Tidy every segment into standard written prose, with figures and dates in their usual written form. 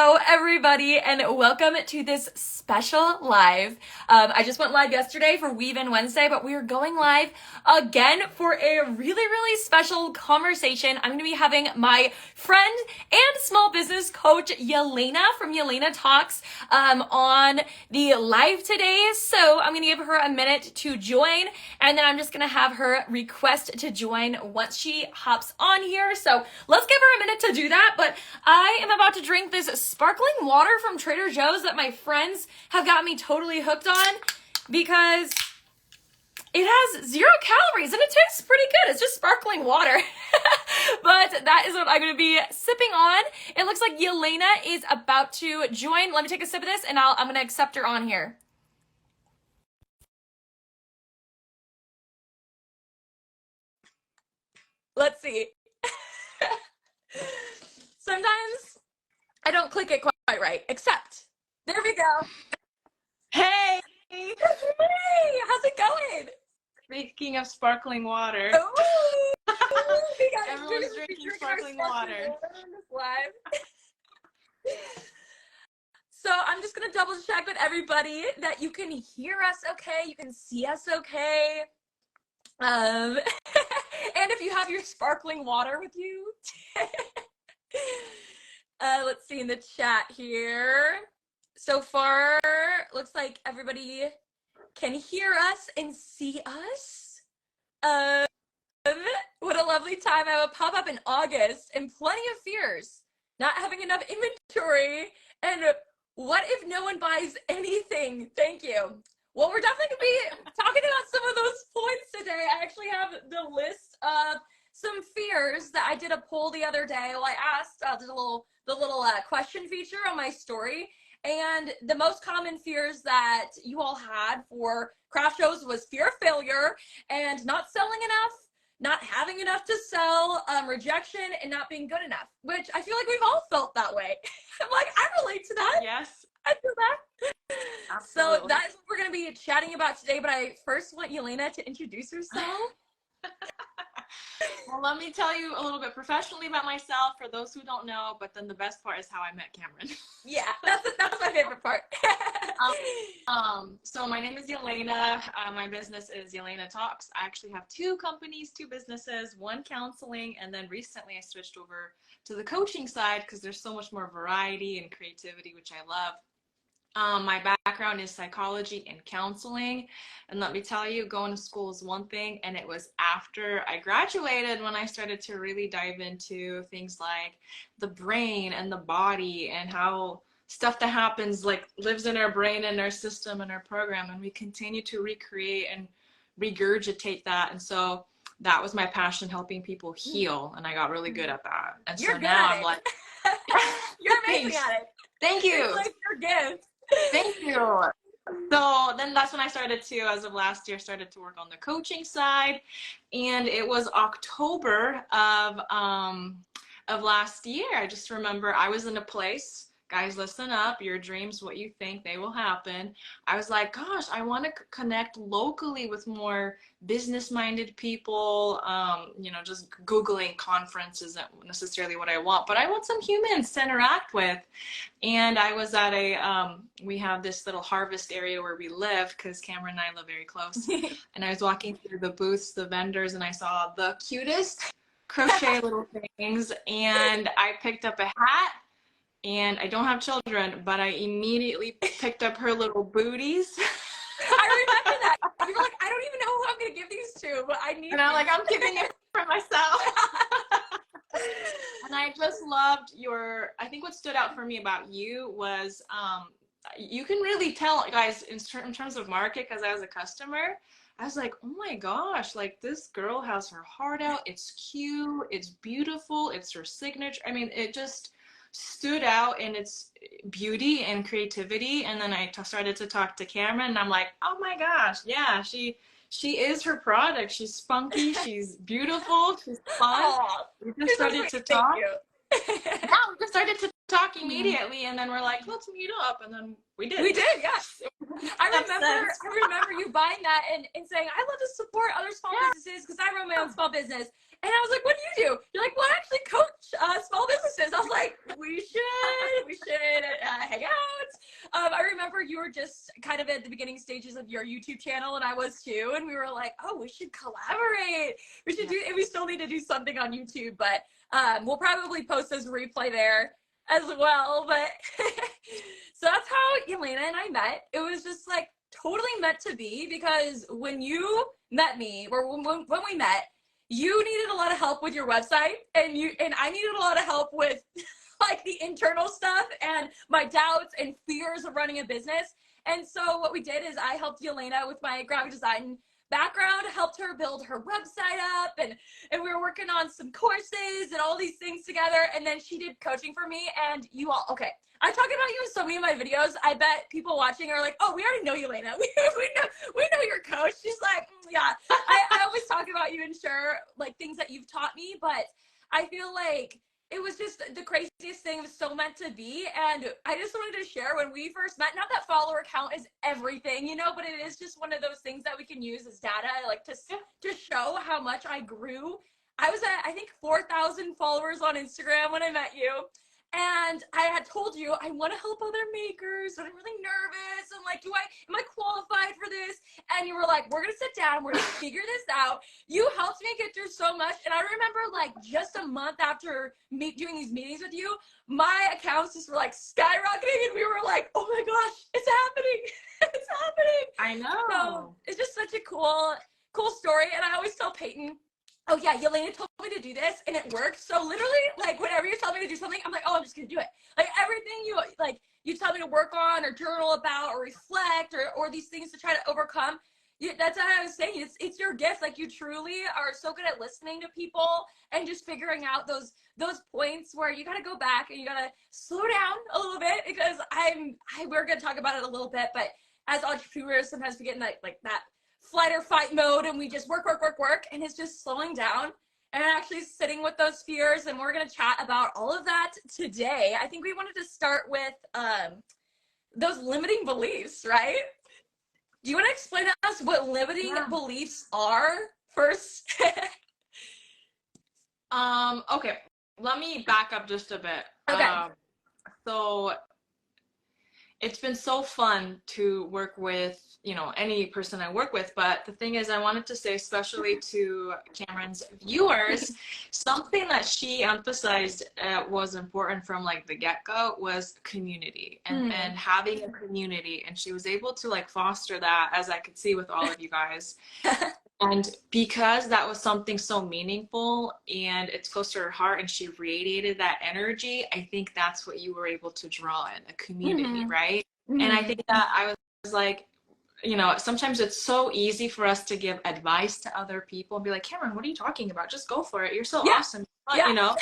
Hello everybody and welcome to this special live. I just went live yesterday for Weave In Wednesday, but we are going live again for a really special conversation. I'm going to be having my friend and small business coach Yelena from Yelena Talks on the live today. So I'm going to give her a minute to join, and then I'm just going to have her request to join once she hops on here. So let's give her a minute to do that. But I am about to drink this sparkling water from Trader Joe's that my friends have got me totally hooked on because it has 0 calories and it tastes pretty good. It's just sparkling water. But that is what I'm going to be sipping on. It looks like Yelena is about to join. Let me take a sip of this and I'm going to accept her on here. Let's see. Sometimes I don't click it quite right, except there we go. Hey! Hey, how's it going? Speaking of sparkling water. Oh, Everyone's drinking sparkling water. So I'm just gonna double check with everybody that you can hear us okay, you can see us okay. And if you have your sparkling water with you. Let's see in the chat here. So far, looks like everybody can hear us and see us. What a lovely time. I will pop up in August and plenty of fears. Not having enough inventory and what if no one buys anything? Thank you. Well, we're definitely going to be talking about some of those points today. I actually have the list of some fears that I did a poll the other day. Well, I asked the little question feature on my story, and the most common fears that you all had for craft shows was fear of failure and not selling enough, not having enough to sell, rejection, and not being good enough, which I feel like we've all felt that way. I'm like, I relate to that. Yes. I feel that. Absolutely. So that is what we're going to be chatting about today, but I first want Yelena to introduce herself. Well, let me tell you a little bit professionally about myself for those who don't know, but then the best part is how I met Camryn. Yeah, that's my favorite part. So my name is Yelena. My business is Yelena Talks. I actually have 2 companies, 2 businesses, one counseling, and then recently I switched over to the coaching side because there's so much more variety and creativity, which I love. My background is psychology and counseling, and let me tell you, going to school is one thing, and it was after I graduated when I started to really dive into things like the brain and the body and how stuff that happens like lives in our brain and our system and our program, and we continue to recreate and regurgitate that. And so that was my passion, helping people heal, and I got really good at that. And You're so good now at I'm it. like, you're amazing at it. Thank you. It's like your gift. Thank you. So then that's when I started to, as of last year, started to work on the coaching side. And it was October of last year. I just remember I was in a place, guys, listen up, your dreams, what you think, they will happen. I was like, gosh, I want to connect locally with more business-minded people. Just Googling conference isn't necessarily what I want, but I want some humans to interact with. And I was at we have this little harvest area where we live because Camryn and I live very close. And I was walking through the booths, the vendors, and I saw the cutest crochet little things. And I picked up a hat. And I don't have children, but I immediately picked up her little booties. I remember that. You were like, I don't even know who I'm going to give these to, but I need And I'm like, I'm keeping it for myself. And I just loved I think what stood out for me about you was you can really tell, guys, in terms of market, because I was a customer, I was like, oh my gosh, like this girl has her heart out. It's cute. It's beautiful. It's her signature. I mean, it just stood out in its beauty and creativity. And then I started to talk to Camryn, and I'm like, oh my gosh, yeah, she is her product. She's spunky, she's beautiful, she's fun. Aww. We just started to talk. Yeah, we just started to talk immediately, and then we're like, let's meet up, and then we did. We did, yes. I remember you buying that and saying, I love to support other small businesses because I run my own small business. And I was like, what do you do? You're like, well, I actually coach small businesses. I was like, we should hang out. I remember you were just kind of at the beginning stages of your YouTube channel, and I was too. And we were like, oh, we should collaborate. We should and we still need to do something on YouTube, but we'll probably post this replay there as well. But so that's how Yelena and I met. It was just like totally meant to be, because when you met me, or when we met, you needed a lot of help with your website, and I needed a lot of help with like the internal stuff and my doubts and fears of running a business. And so what we did is I helped Yelena with my graphic design background, helped her build her website up, and we were working on some courses and all these things together. And then she did coaching for me, and you all, okay, I talk about you in so many of my videos. I bet people watching are like, oh, we already know Yelena. We know your coach. She's like, yeah. I always talk about you and share like things that you've taught me, but I feel like it was just the craziest thing. It was so meant to be. And I just wanted to share when we first met, not that follower count is everything, you know, but it is just one of those things that we can use as data, like to show how much I grew. I was at, I think, 4,000 followers on Instagram when I met you. And I had told you, I want to help other makers, and I'm really nervous. I'm like, am I qualified for this? And you were like, we're going to sit down. We're going to figure this out. You helped me get through so much. And I remember like just a month after doing these meetings with you, my accounts just were like skyrocketing. And we were like, oh my gosh, it's happening. It's happening. I know. So it's just such a cool story. And I always tell Peyton, oh yeah, Yelena told me to do this and it worked. So literally, like whenever you tell me to do something, I'm like, oh, I'm just gonna do it. Like everything you tell me to work on or journal about or reflect or these things to try to overcome. That's how I was saying. It's your gift. Like you truly are so good at listening to people and just figuring out those points where you gotta go back and you gotta slow down a little bit, because we're gonna talk about it a little bit, but as entrepreneurs, sometimes we get in like that flight or fight mode, and we just work, and it's just slowing down and actually sitting with those fears. And we're going to chat about all of that today. I think we wanted to start with those limiting beliefs, right? Do you want to explain to us what limiting beliefs are first? Okay, let me back up just a bit. Okay. So it's been so fun to work with, you know, any person I work with. But the thing is, I wanted to say, especially to Camryn's viewers, something that she emphasized was important from like the get-go was community and having a community. And she was able to like foster that, as I could see with all of you guys. And because that was something so meaningful and it's close to her heart and she radiated that energy, I think that's what you were able to draw in, a community, right? And I think that I was like, you know, sometimes it's so easy for us to give advice to other people and be like, Camryn, what are you talking about? Just go for it. You're so awesome. You know,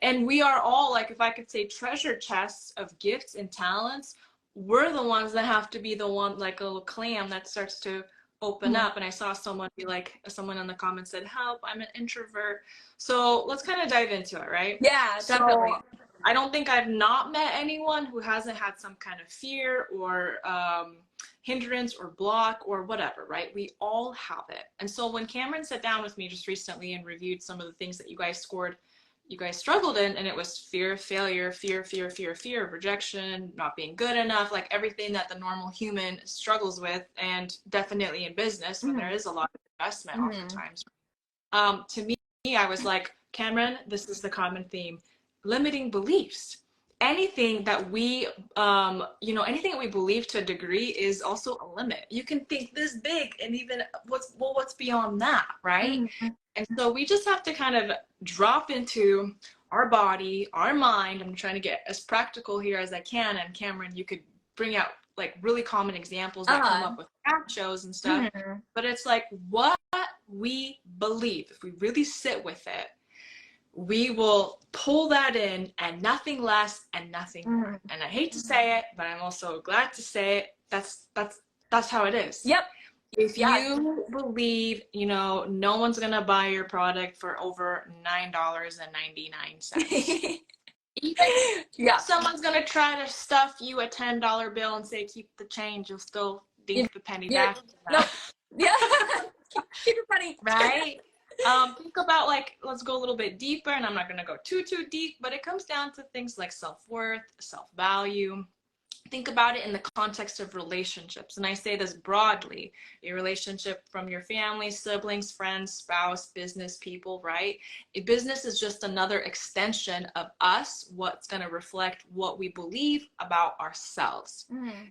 and we are all like, if I could say, treasure chests of gifts and talents. We're the ones that have to be the one, like a little clam that starts to open up. And I saw someone in the comments said, help, I'm an introvert. So let's kind of dive into it, right? Yeah, definitely. So I don't think I've not met anyone who hasn't had some kind of fear or hindrance or block or whatever, right? We all have it. And so when Camryn sat down with me just recently and reviewed some of the things that you guys struggled in, and it was fear of failure, fear of rejection, not being good enough, like everything that the normal human struggles with, and definitely in business when there is a lot of investment oftentimes. To me, I was like, Camryn, this is the common theme. Limiting beliefs. Anything that we, anything that we believe to a degree is also a limit. You can think this big and even what's beyond that, right? And so we just have to kind of drop into our body, our mind. I'm trying to get as practical here as I can. And Camryn, you could bring out like really common examples that come up with app shows and stuff. But it's like what we believe, if we really sit with it, we will pull that in and nothing less and nothing more. And I hate to say it, but I'm also glad to say it. That's how it is. Yep. If you believe, you know, no one's going to buy your product for over $9.99, Even Yeah. if someone's gonna try to stuff you a $10 bill and say keep the change, you'll still dink the penny back. No. Yeah. Keep your money. Right? Think about, like, let's go a little bit deeper, and I'm not gonna go too deep, but it comes down to things like self-worth, self-value. Think about it in the context of relationships. And I say this broadly, a relationship from your family, siblings, friends, spouse, business people, right? A business is just another extension of us, what's going to reflect what we believe about ourselves.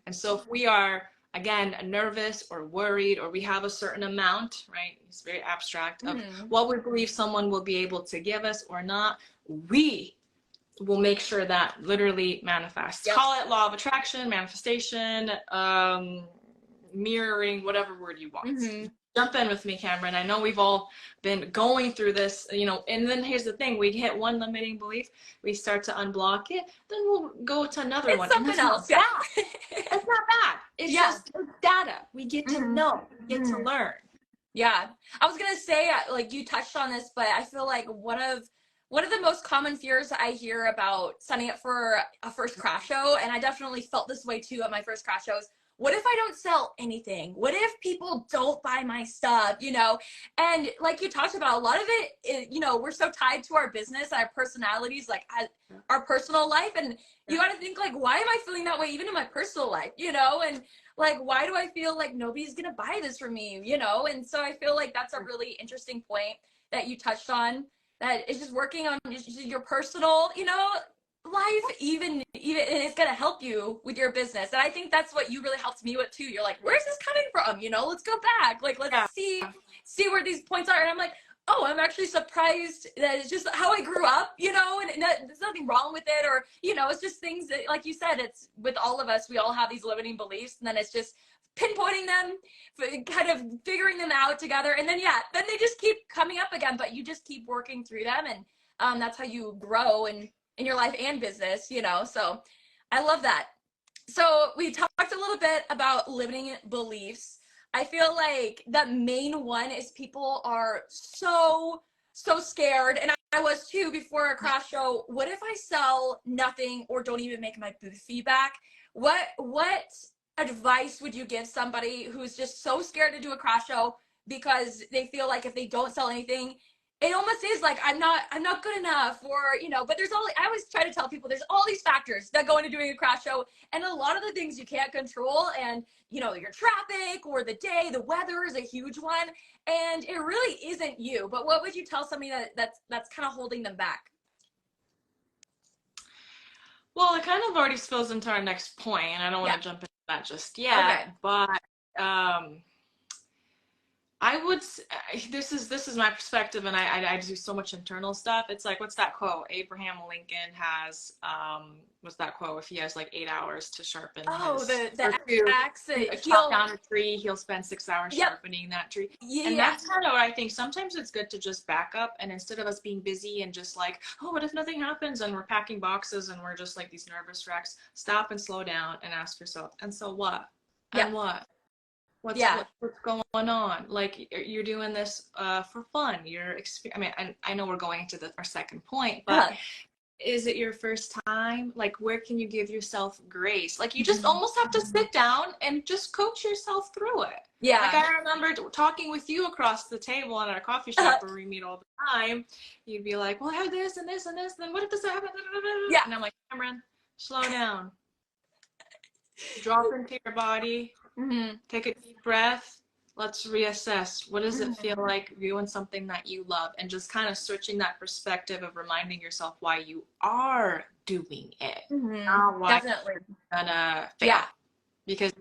And so if we are, again, nervous or worried, or we have a certain amount, right? It's very abstract of what we believe someone will be able to give us or not, we will make sure that literally manifests. Yep. Call it law of attraction, manifestation, mirroring, whatever word you want. Jump in with me, Camryn. I know we've all been going through this, you know, and then here's the thing. We hit one limiting belief, we start to unblock it, then we'll go to another one. Something else. Not bad. It's not bad. It's just data. We get to know, we get to learn. Yeah. I was going to say, like, you touched on this, but I feel like one of the most common fears I hear about signing up for a first craft show, and I definitely felt this way too at my first craft shows, what if I don't sell anything? What if people don't buy my stuff, you know? And like you talked about, a lot of it, you know, we're so tied to our business, our personalities, like our personal life. And you got to think, like, why am I feeling that way even in my personal life, you know? And like, why do I feel like nobody's going to buy this from me, you know? And so I feel like that's a really interesting point that you touched on, that it's just working on your personal, you know, life, even and it's going to help you with your business. And I think that's what you really helped me with too. You're like, where's this coming from? You know, let's go back. Like, let's see where these points are. And I'm like, oh, I'm actually surprised that it's just how I grew up, you know, and there's nothing wrong with it. Or, you know, it's just things that, like you said, it's with all of us, we all have these limiting beliefs, and then it's just pinpointing them, kind of figuring them out together, and then they just keep coming up again, but you just keep working through them, and that's how you grow in your life and business, you know. So I love that. So we talked a little bit about limiting beliefs. I feel like the main one is people are so scared, and I was too before a craft show. What if I sell nothing or don't even make my booth feedback? What advice would you give somebody who's just so scared to do a craft show because they feel like if they don't sell anything, it almost is like I'm not good enough, or, you know, but I always try to tell people there's all these factors that go into doing a craft show, and a lot of the things you can't control, and, you know, your traffic or the day, the weather is a huge one, and it really isn't you. But what would you tell somebody that's kind of holding them back? Well, it kind of already spills into our next point, and I don't want to jump into that just yet. Okay. But I would, this is my perspective, and I do so much internal stuff. It's like, what's that quote? Abraham Lincoln has, what's that quote? If he has like 8 hours to sharpen the axe, chop down a tree, he'll spend 6 hours sharpening that tree. And that's kind of what I think. Sometimes it's good to just back up, and instead of us being busy and just like, oh, what if nothing happens, and we're packing boxes and we're just like these nervous wrecks, stop and slow down and ask yourself, and so what? And what? What's going on? Like, you're doing this for fun. I mean, I know we're going to our second point, but is it your first time? Like, where can you give yourself grace? Like, you just almost have to sit down and just coach yourself through it. Yeah. Like, I remember talking with you across the table at our coffee shop where we meet all the time. You'd be like, well, I have this and this and this, then what if this happens? Yeah. And I'm like, Camryn, slow down. Drop into your body. Take a deep breath. Let's reassess. What does it feel like doing something that you love? And just kind of switching that perspective of reminding yourself why you are doing it. Not why you're gonna fail. Yeah. Because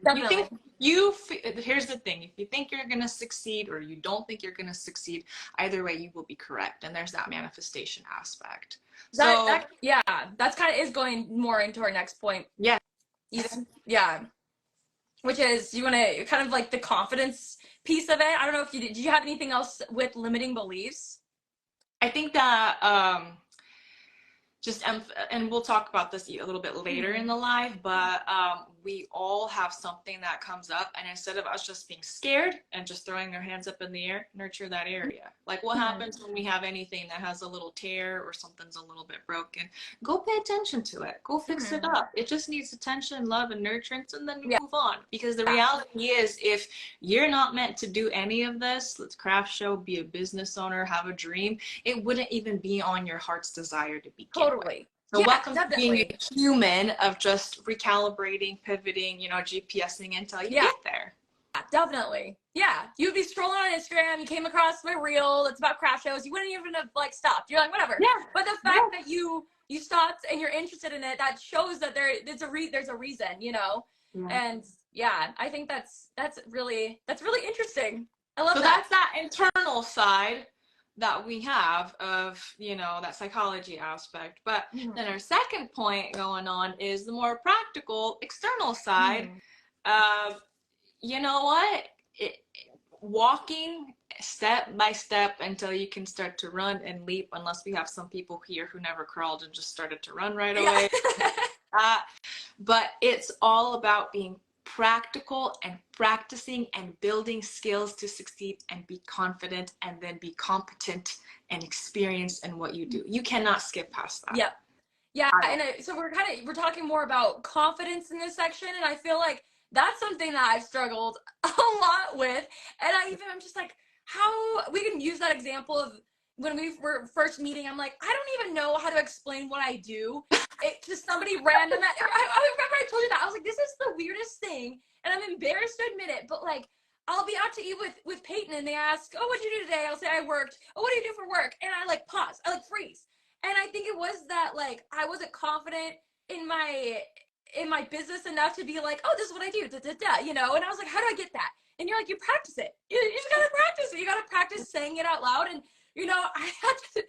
here's the thing. If you think you're going to succeed or you don't think you're going to succeed, either way, you will be correct. And there's that manifestation aspect. That's kind of is going more into our next point. Yeah. Yeah. Which is, you want to kind of like the confidence piece of it. I don't know if did you have anything else with limiting beliefs? I think that just and we'll talk about this a little bit later in the live, but we all have something that comes up, and instead of us just being scared and just throwing our hands up in the air, nurture that area. Like what happens when we have anything that has a little tear or something's a little bit broken? Go pay attention to it. Go fix it up. It just needs attention, love, and nurturance, and then we move on. Because the reality is, if you're not meant to do any of this, let's craft show, be a business owner, have a dream, it wouldn't even be on your heart's desire to begin with. So welcome to being a human of just recalibrating, pivoting, GPSing until you get there. Definitely. Yeah. You'd be strolling on Instagram, you came across my reel, it's about craft shows, you wouldn't even have like stopped. You're like, whatever. Yeah. But the fact that you stopped and you're interested in it, that shows that there's a reason, And yeah, I think that's really interesting. I love that. So that's that internal side that we have of, that psychology aspect. But then our second point going on is the more practical external side of, walking step by step until you can start to run and leap, unless we have some people here who never crawled and just started to run right away. But it's all about being practical and practicing and building skills to succeed and be confident and then be competent and experienced in what you do. You cannot skip past that. Yep. Yeah. And so we're talking more about confidence in this section. And I feel like that's something that I've struggled a lot with. And I'm just like, how we can use that example of when we were first meeting. I'm like, I don't even know how to explain what I do to somebody random. I remember I told you that. I was like, this is the weirdest thing. And I'm embarrassed to admit it, but like, I'll be out to eat with Peyton and they ask, oh, what'd you do today? I'll say I worked. Oh, what do you do for work? And I like pause. I like freeze. And I think it was that like I wasn't confident in my business enough to be like, oh, this is what I do, And I was like, how do I get that? And you're like, you practice it. You just gotta practice it. You gotta practice saying it out loud. And I had to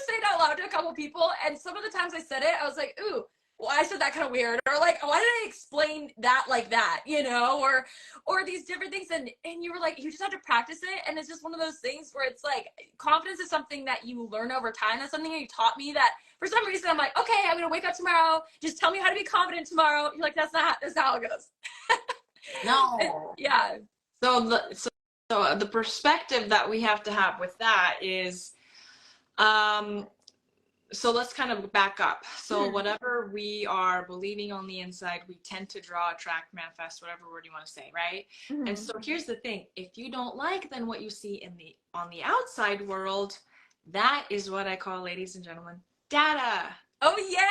say it out loud to a couple people, and some of the times I said it, I was like, ooh, well, I said that kind of weird, or like, why did I explain that like that, or these different things, and you were like, you just have to practice it, and it's just one of those things where it's like, confidence is something that you learn over time. That's something that you taught me that for some reason I'm like, okay, I'm gonna wake up tomorrow, just tell me how to be confident tomorrow. You're like, that's not how it goes. No. Yeah. So the perspective that we have to have with that is, so let's kind of back up. So whatever we are believing on the inside, we tend to draw, attract, manifest, whatever word you want to say, right? And so here's the thing. If you don't like then what you see on the outside world, that is what I call, ladies and gentlemen, data. Oh, yeah.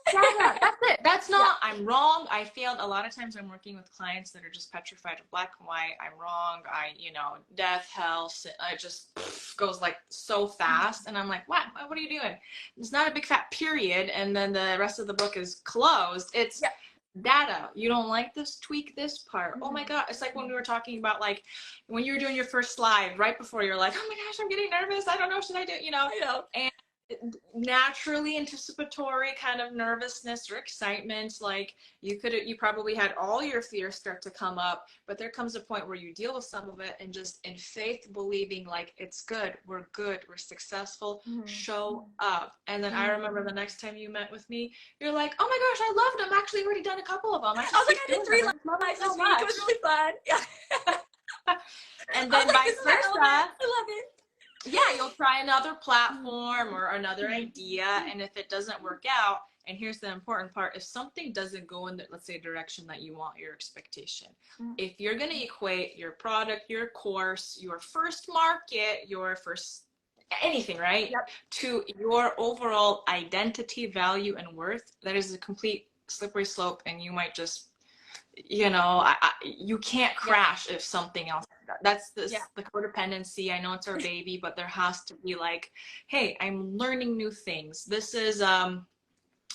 Data. That's it. That's not, I'm wrong, I failed. A lot of times I'm working with clients that are just petrified of black and white. I'm wrong. Death, hell, it just goes like so fast. And I'm like, what are you doing? It's not a big fat period. And then the rest of the book is closed. It's data. You don't like this, tweak this part. Oh my God. It's like when we were talking about like when you were doing your first slide right before, you're like, oh my gosh, I'm getting nervous. I don't know. Should I do, and naturally anticipatory kind of nervousness or excitement, like you probably had all your fears start to come up, but there comes a point where you deal with some of it and just in faith believing like it's good, we're successful, show up. And then I remember the next time you met with me, you're like, oh my gosh, I loved them. Actually already done a couple of them. I was like, I did 3 lives this week. It was really fun. Yeah. And then vice versa. I love it. Yeah, you'll try another platform or another idea, and if it doesn't work out, and here's the important part, if something doesn't go in the, let's say, direction that you want, your expectation, if you're going to equate your product, your course, your first market, your first anything, right, to your overall identity, value, and worth, that is a complete slippery slope, and you might just, you can't crash if something else. That's the codependency. I know it's our baby, but there has to be like, hey, I'm learning new things. This is a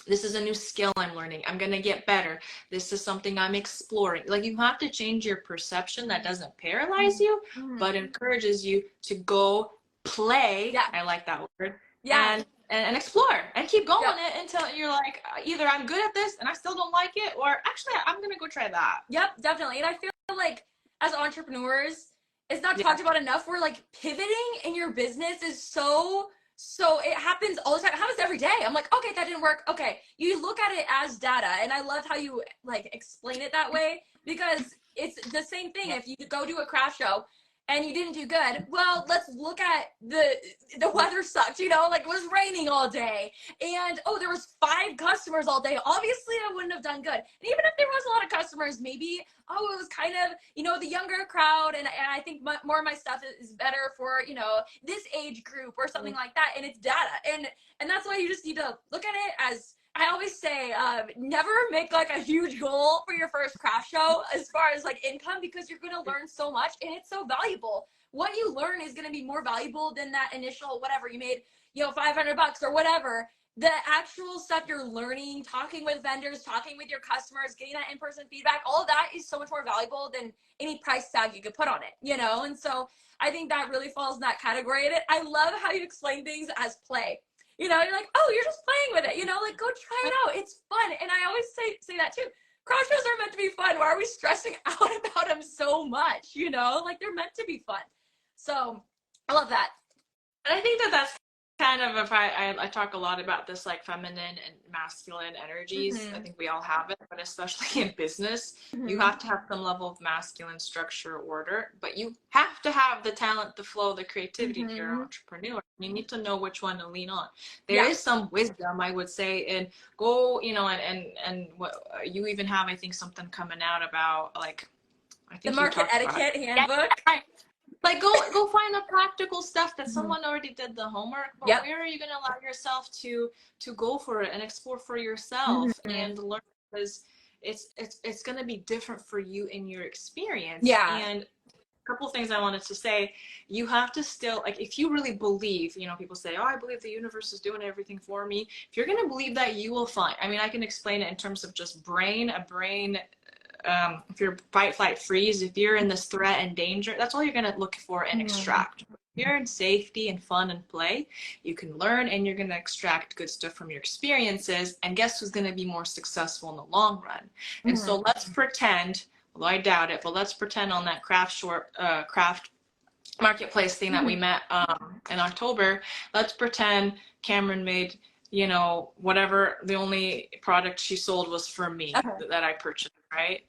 new skill I'm learning. I'm going to get better. This is something I'm exploring. Like you have to change your perception. That doesn't paralyze you, but encourages you to go play. Yeah. I like that word. Yeah. And explore and keep going it until you're like, either I'm good at this and I still don't like it, or actually I'm going to go try that. Yep, definitely. And I feel like as entrepreneurs, it's not talked about enough. We're like pivoting in your business is so So it happens all the time. It happens every day. I'm like, okay, that didn't work. Okay. You look at it as data. And I love how you like explain it that way, because it's the same thing. Yeah. If you go to a craft show and you didn't do good, well, let's look at the weather sucked, you know, like it was raining all day. And oh, there was 5 customers all day. Obviously I wouldn't have done good. And even if there was a lot of customers, maybe, oh, it was kind of, you know, the younger crowd. And I think more of my stuff is better for, you know, this age group or something like that. And it's data. And that's why you just need to look at it as, I always say, never make like a huge goal for your first craft show as far as like income, because you're going to learn so much and it's so valuable. What you learn is going to be more valuable than that initial whatever you made, you know, $500 or whatever. The actual stuff you're learning, talking with vendors, talking with your customers, getting that in-person feedback, all of that is so much more valuable than any price tag you could put on it, you know? And so I think that really falls in that category. And I love how you explain things as play. You know, you're like, oh, you're just playing with it, you know, like go try it out. It's fun. And I always say that too. Craft shows are meant to be fun. Why are we stressing out about them so much? You know, like they're meant to be fun. So I love that. And I think that that's kind of, if I talk a lot about this, like feminine and masculine energies. I think we all have it, but especially in business, you have to have some level of masculine structure, order, but you have to have the talent, the flow, the creativity if you're an entrepreneur. You need to know which one to lean on. There is some wisdom, I would say, and go, you know, and what you even have, I think, something coming out about like, I think the market etiquette handbook. Like go find the practical stuff that someone already did the homework, but where are you going to allow yourself to go for it and explore for yourself and learn, because it's going to be different for you in your experience. And a couple of things I wanted to say, you have to still, like, if you really believe, you know, people say, oh, I believe the universe is doing everything for me. If you're going to believe that, you will find, I mean, I can explain it in terms of just a brain, if you're fight, flight, freeze, if you're in this threat and danger, that's all you're going to look for and extract. If you're in safety and fun and play, you can learn and you're going to extract good stuff from your experiences. And guess who's going to be more successful in the long run? And so let's pretend, although I doubt it, but let's pretend on that craft marketplace thing that we met in October, let's pretend Camryn made, you know, whatever, the only product she sold was for me that I purchased, right?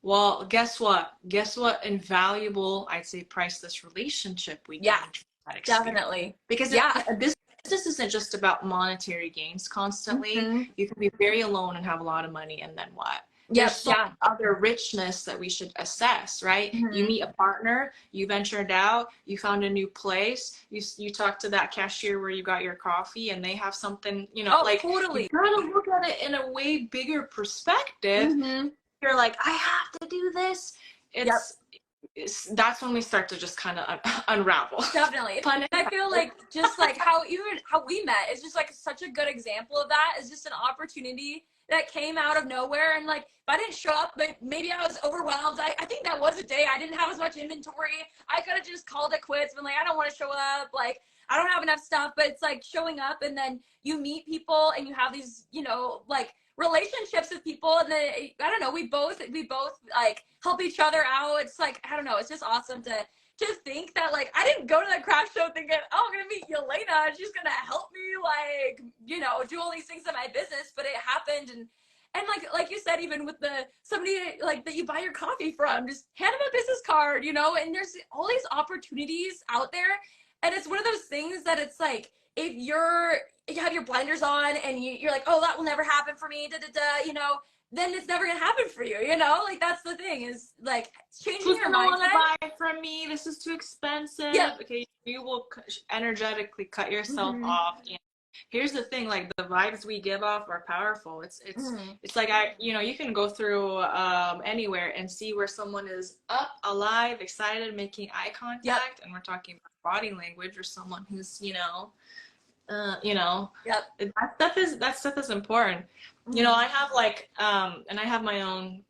Well, guess what? Guess what invaluable, I'd say, priceless relationship we get from that experience. Definitely. Because business isn't just about monetary gains constantly. You can be very alone and have a lot of money, and then what? There's some other richness that we should assess, right? You meet a partner, you ventured out, you found a new place, you talk to that cashier where you got your coffee, and they have something, you know, like totally. You gotta look at it in a way bigger perspective. You're like, I have to do this. That's when we start to just kind of unravel. Definitely. And I feel like just like how we met is just like such a good example of that. It's just an opportunity that came out of nowhere. And like, if I didn't show up, maybe I was overwhelmed. I think that was a day I didn't have as much inventory. I could have just called it quits, been like, I don't want to show up. Like, I don't have enough stuff. But it's like showing up, and then you meet people and you have these, you know, like relationships with people. And then, I don't know, we both like help each other out. It's like, I don't know, it's just awesome to think that, like, I didn't go to that craft show thinking, oh, I'm gonna meet Yelena and she's gonna help me, like, you know, do all these things in my business. But it happened, and like you said, even with somebody like that you buy your coffee from, just hand them a business card, you know. And there's all these opportunities out there, and it's one of those things that it's like, if you have your blinders on and you're like, oh, that will never happen for me, you know, then it's never gonna happen for you, you know. Like, that's the thing, is like changing your mindset. Want to buy it from me? This is too expensive. Okay, you will energetically cut yourself off. And here's the thing, like, the vibes we give off are powerful. It's like, you know, you can go through anywhere and see where someone is up, alive, excited, making eye contact, and we're talking about body language, or someone who's, you know, that stuff is important. You know, I have like and I have my own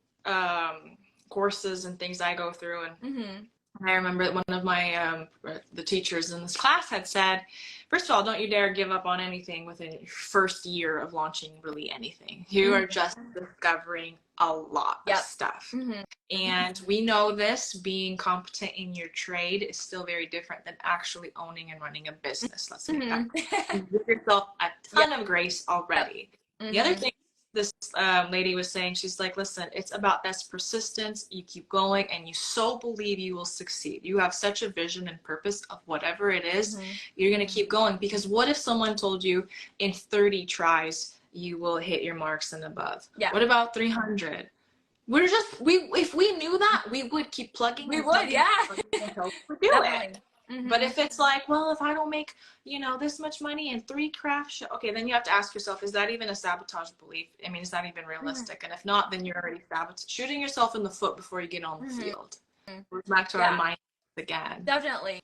courses and things I go through, and I remember that one of my the teachers in this class had said, first of all, don't you dare give up on anything within your first year of launching really anything. You are just discovering a lot of stuff. Mm-hmm. And we know this, being competent in your trade is still very different than actually owning and running a business. Let's make that clear. Give yourself a ton of grace already. The other thing this lady was saying, she's like, listen, it's about this persistence. You keep going and you so believe you will succeed. You have such a vision and purpose of whatever it is. You're going to keep going, because what if someone told you in 30 tries you will hit your marks and above? What about 300? If we knew that, we would keep plugging. We would, until we do it. But if it's like, well, if I don't make, this much money in 3 craft shows, okay, then you have to ask yourself, is that even a sabotage belief? I mean, is that even realistic? And if not, then you're already shooting yourself in the foot before you get on the field. We're back to our mind again. Definitely.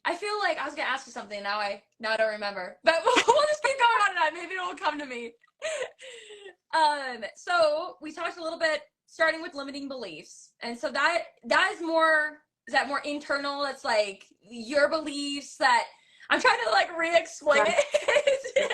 I feel like I was gonna ask you something. Now I don't remember. But we'll just keep going on it. Maybe it will come to me. So we talked a little bit, starting with limiting beliefs, and so that is more. Is that more internal? It's like your beliefs that I'm trying to like re-explain it,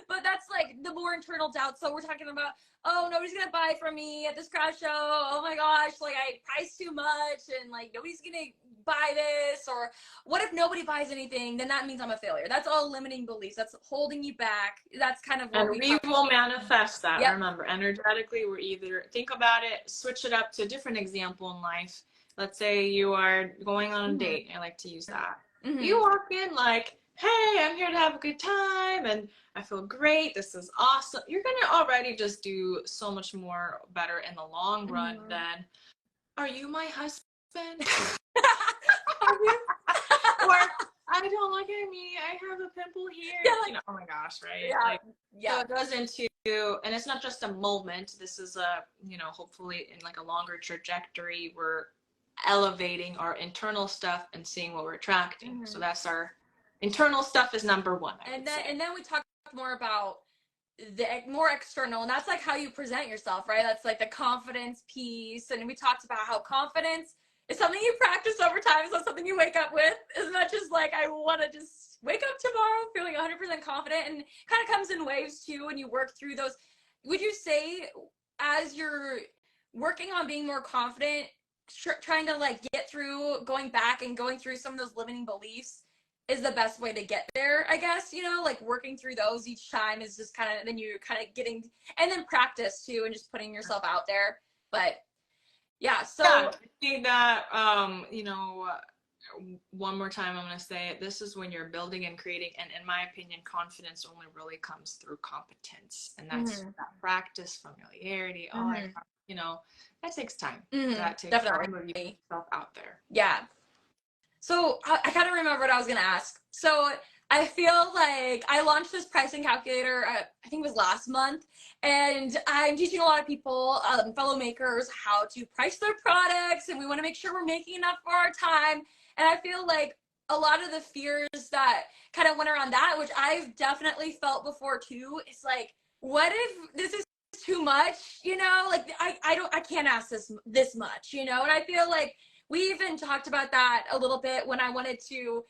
but that's like the more internal doubt. So we're talking about, oh, nobody's gonna buy from me at this craft show. Oh my gosh, like I priced too much, and like nobody's gonna buy this. Or what if nobody buys anything? Then that means I'm a failure. That's all limiting beliefs. That's holding you back. That's kind of what we will manifest that. Remember, energetically, we're either think about it, switch it up to a different example in life. Let's say you are going on a date. I like to use that. You walk in like, hey, I'm here to have a good time and I feel great. This is awesome. You're going to already just do so much more better in the long run than, are you my husband? Are you? Or, I don't look at me. I have a pimple here. Yeah, like, oh my gosh, right? So it goes into, and it's not just a moment. This is a, hopefully in like a longer trajectory, we're elevating our internal stuff and seeing what we're attracting. So that's our internal stuff is number one. And then we talk more about the more external, and that's like how you present yourself, right? That's like the confidence piece. And we talked about how confidence is something you practice over time. It's not something you wake up with. As much as like I want to just wake up tomorrow feeling 100% confident, and kind of comes in waves too, and you work through those. Would you say as you're working on being more confident, trying to like get through, going back and going through some of those limiting beliefs is the best way to get there, I guess, like working through those each time is just kind of, then you're kind of getting, and then practice too, and just putting yourself out there. But so I think that, one more time, I'm going to say it. This is when you're building and creating. And in my opinion, confidence only really comes through competence. And that's that practice, familiarity, that takes time. That takes time of you yourself out there. Yeah. So I kind of remember what I was going to ask. So I feel like I launched this pricing calculator, I think it was last month, and I'm teaching a lot of people, fellow makers, how to price their products, and we want to make sure we're making enough for our time. And I feel like a lot of the fears that kind of went around that, which I've definitely felt before too, is like, what if this is too much? Like I can't ask this much, and I feel like we even talked about that a little bit when I wanted to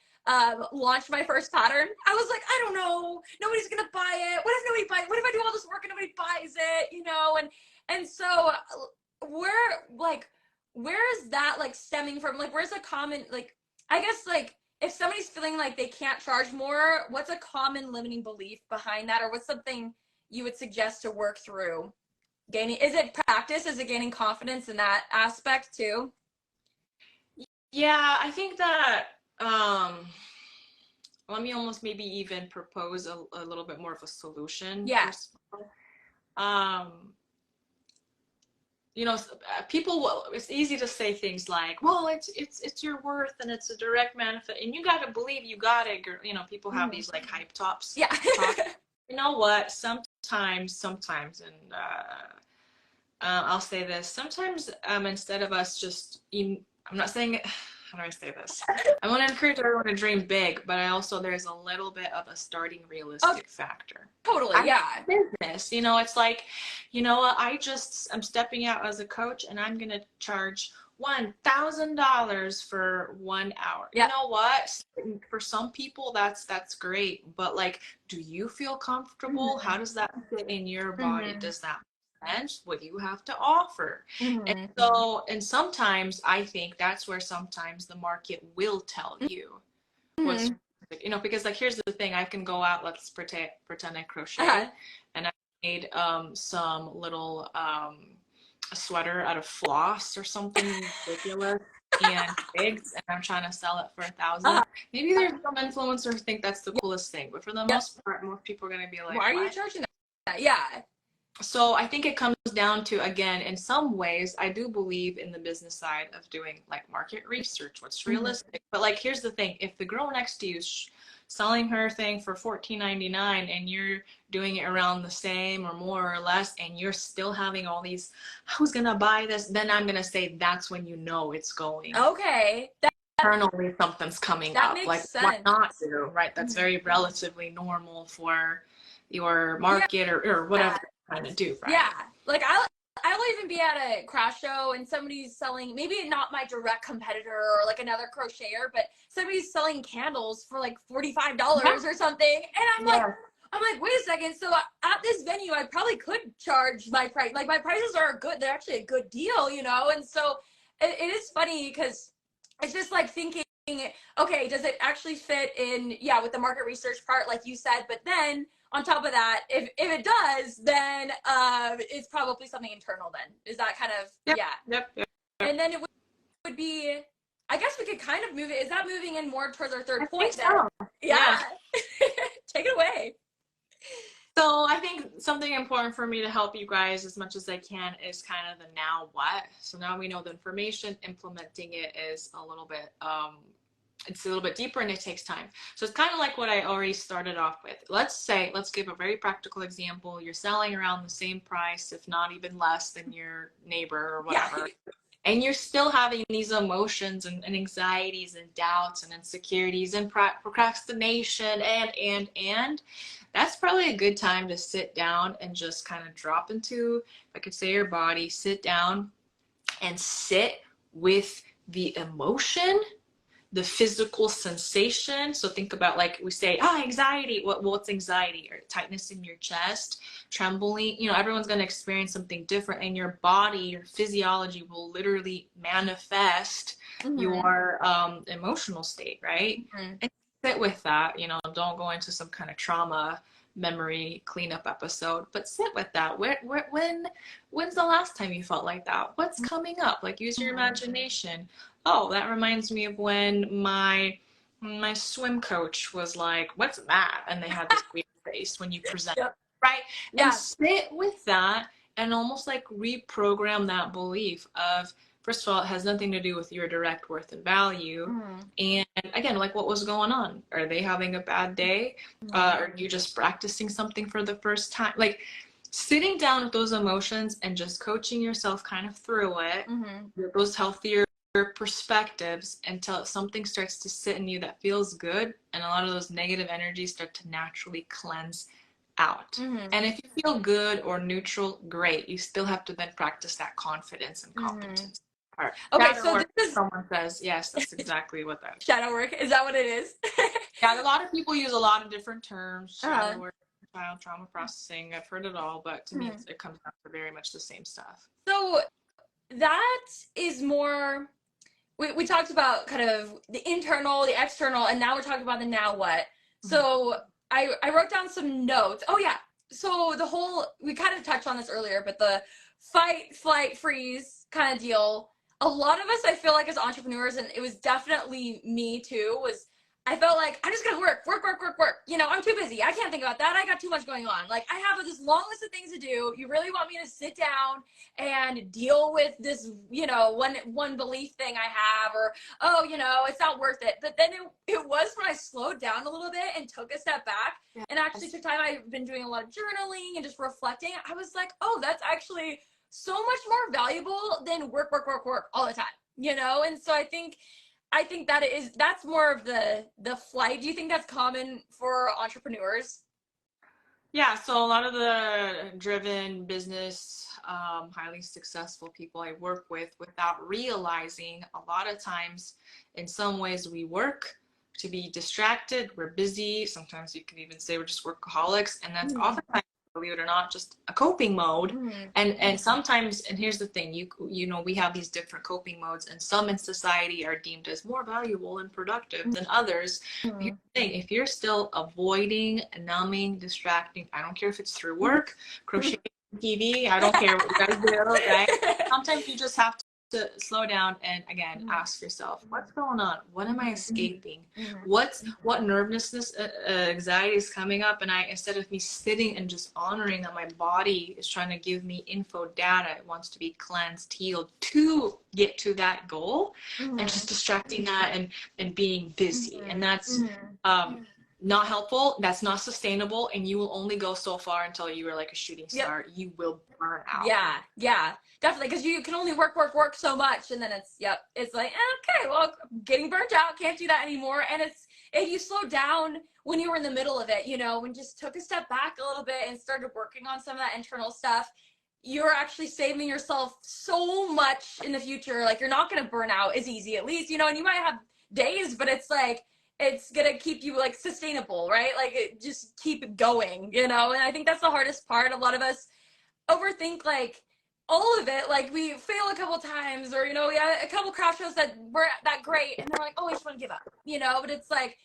launch my first pattern. I was like, I don't know, nobody's gonna buy it. What if nobody buys? What if I do all this work and nobody buys it? And so where is that like stemming from? Like, where's a common, like, I guess, like, if somebody's feeling like they can't charge more, what's a common limiting belief behind that? Or what's something you would suggest to work through? Is it practice? Is it gaining confidence in that aspect too? Yeah, I think that, let me almost maybe even propose a little bit more of a solution. Yeah. People, it's easy to say things like, well, it's your worth and it's a direct manifest, and you got to believe you got it, girl. People have these like hype tops. Yeah. You know what? Sometimes, and I'll say this, sometimes instead of us just, I'm not saying, how do I say this? I want to encourage everyone to dream big, but there's a little bit of a starting realistic factor. Totally, yeah. Business, it's like, what, I'm stepping out as a coach and I'm going to charge $1,000 for 1 hour. Yeah. You know what? For some people, that's great, but like, do you feel comfortable? How does that fit in your body? Does that present, what you have to offer. And Mm-hmm. so, and sometimes I think that's where sometimes the market will tell you what's, Mm-hmm. because like here's the thing, I can go out, let's pretend I Uh-huh. crochet, and I made some little a sweater out of floss or something ridiculous and twigs, and I'm trying to sell it for 1,000. Uh-huh. Maybe there's some influencers who think that's the coolest thing, but for the Yep. most part, most people are gonna be like, Why are you what? charging that? Yeah. So I think it comes down to, again, in some ways, I do believe in the business side of doing like market research, what's Mm-hmm. realistic. But like, here's the thing: if the girl next to you is selling her thing for $14.99 and you're doing it around the same or more or less, and you're still having all these, who's gonna buy this? Then I'm gonna say that's when you know it's going. Okay. Internally, something's coming That up. makes Like, why sense. not do, right? That's Mm-hmm. very relatively normal for your Yeah. market or whatever you're trying to do, Yeah. right? Like I'll even be at a craft show and somebody's selling, maybe not my direct competitor or like another crocheter, but somebody's selling candles for like $45 or something. And Yeah. I'm like, wait a second. So at this venue, I probably could charge my price. Like my prices are good. They're actually a good deal, you know? And so it is funny because it's just like thinking, okay, does it actually fit in, yeah, with the market research part, like you said, but then on top of that, if it does, then it's probably something internal then. Is that kind of, Yep. yeah. Yep. And then it would be, I guess we could kind of move it. Is that moving in more towards our third I point think then? so. Yeah. Take it away. So I think something important for me to help you guys as much as I can is kind of the now what. So now we know the information, implementing it is a little bit it's a little bit deeper and it takes time. So it's kind of like what I already started off with. Let's give a very practical example. You're selling around the same price, if not even less than your neighbor or whatever. Yeah. And you're still having these emotions and anxieties and doubts and insecurities and procrastination and that's probably a good time to sit down and just kind of drop into, if I could say, your body, sit down and sit with the emotion, the physical sensation. So think about, like we say, anxiety. What's anxiety? Or tightness in your chest, trembling. Everyone's going to experience something different, and your body, your physiology will literally manifest your emotional state, right? And sit with that. Don't go into some kind of trauma memory cleanup episode, but sit with that. When's the last time you felt like that? What's coming up? Like, use your imagination. Oh, that reminds me of when my swim coach was like, "What's that?" And they had this weird face when you present, Yep. right? Yeah. And sit with that and almost like reprogram that belief of, first of all, it has nothing to do with your direct worth and value. And again, like, what was going on? Are they having a bad day? Are you just practicing something for the first time? Like, sitting down with those emotions and just coaching yourself kind of through it, those healthier perspectives, until something starts to sit in you that feels good, and a lot of those negative energies start to naturally cleanse out. And if you feel good or neutral, great. You still have to then practice that confidence and competence part. Okay, so work, this is someone says, yes, that's exactly what that is. shadow work. Is that what it is? Yeah, a lot of people use a lot of different terms. Shadow work, child trauma processing. I've heard it all, but to me, it comes down to very much the same stuff. So that is more, we talked about kind of the internal, the external, and now we're talking about the now what. So I wrote down some notes. Oh yeah. So we kind of touched on this earlier, but the fight, flight, freeze kind of deal. A lot of us, I feel like, as entrepreneurs, and it was definitely me too, I felt like I'm just gonna work. I'm too busy. I can't think about that. I got too much going on. Like, I have this long list of things to do. You really want me to sit down and deal with this, one belief thing I have, or, it's not worth it. But then it was when I slowed down a little bit and took a step back and actually took time. I've been doing a lot of journaling and just reflecting. I was like, oh, that's actually so much more valuable than work all the time, And so I think that's more of the flight. Do you think that's common for entrepreneurs? Yeah, so a lot of the driven business, highly successful people I work with, without realizing, a lot of times, in some ways, we work to be distracted. We're busy. Sometimes you can even say we're just workaholics, and that's oftentimes believe it or not, just a coping mode. Mm-hmm. And sometimes, and here's the thing, you know, we have these different coping modes, and some in society are deemed as more valuable and productive than others. Mm-hmm. Here's the thing, if you're still avoiding, numbing, distracting, I don't care if it's through work, crochet, TV, I don't care what you guys do, right? Sometimes you just have to slow down and again ask yourself, what's going on? What am I escaping? What nervousness, anxiety is coming up? And instead of me sitting and just honoring that my body is trying to give me info, data, it wants to be cleansed, healed to get to that goal, and just distracting that and being busy, and that's not helpful. That's not sustainable, and you will only go so far until you are like a shooting star. You will burn out. Yeah, definitely, because you can only work so much, and then it's like, okay, well, getting burnt out, can't do that anymore. And it's, if you slow down when you were in the middle of it, you know, and just took a step back a little bit and started working on some of that internal stuff, you're actually saving yourself so much in the future. Like, you're not going to burn out as easy, at least, you know, and you might have days, but it's like, it's gonna keep you like sustainable, right? Like, it just keep going, you know. And I think that's the hardest part. A lot of us overthink like all of it. Like, we fail a couple times, or, you know, we had a couple craft shows that weren't that great, and they're like, oh, I just want to give up, you know. But it's like,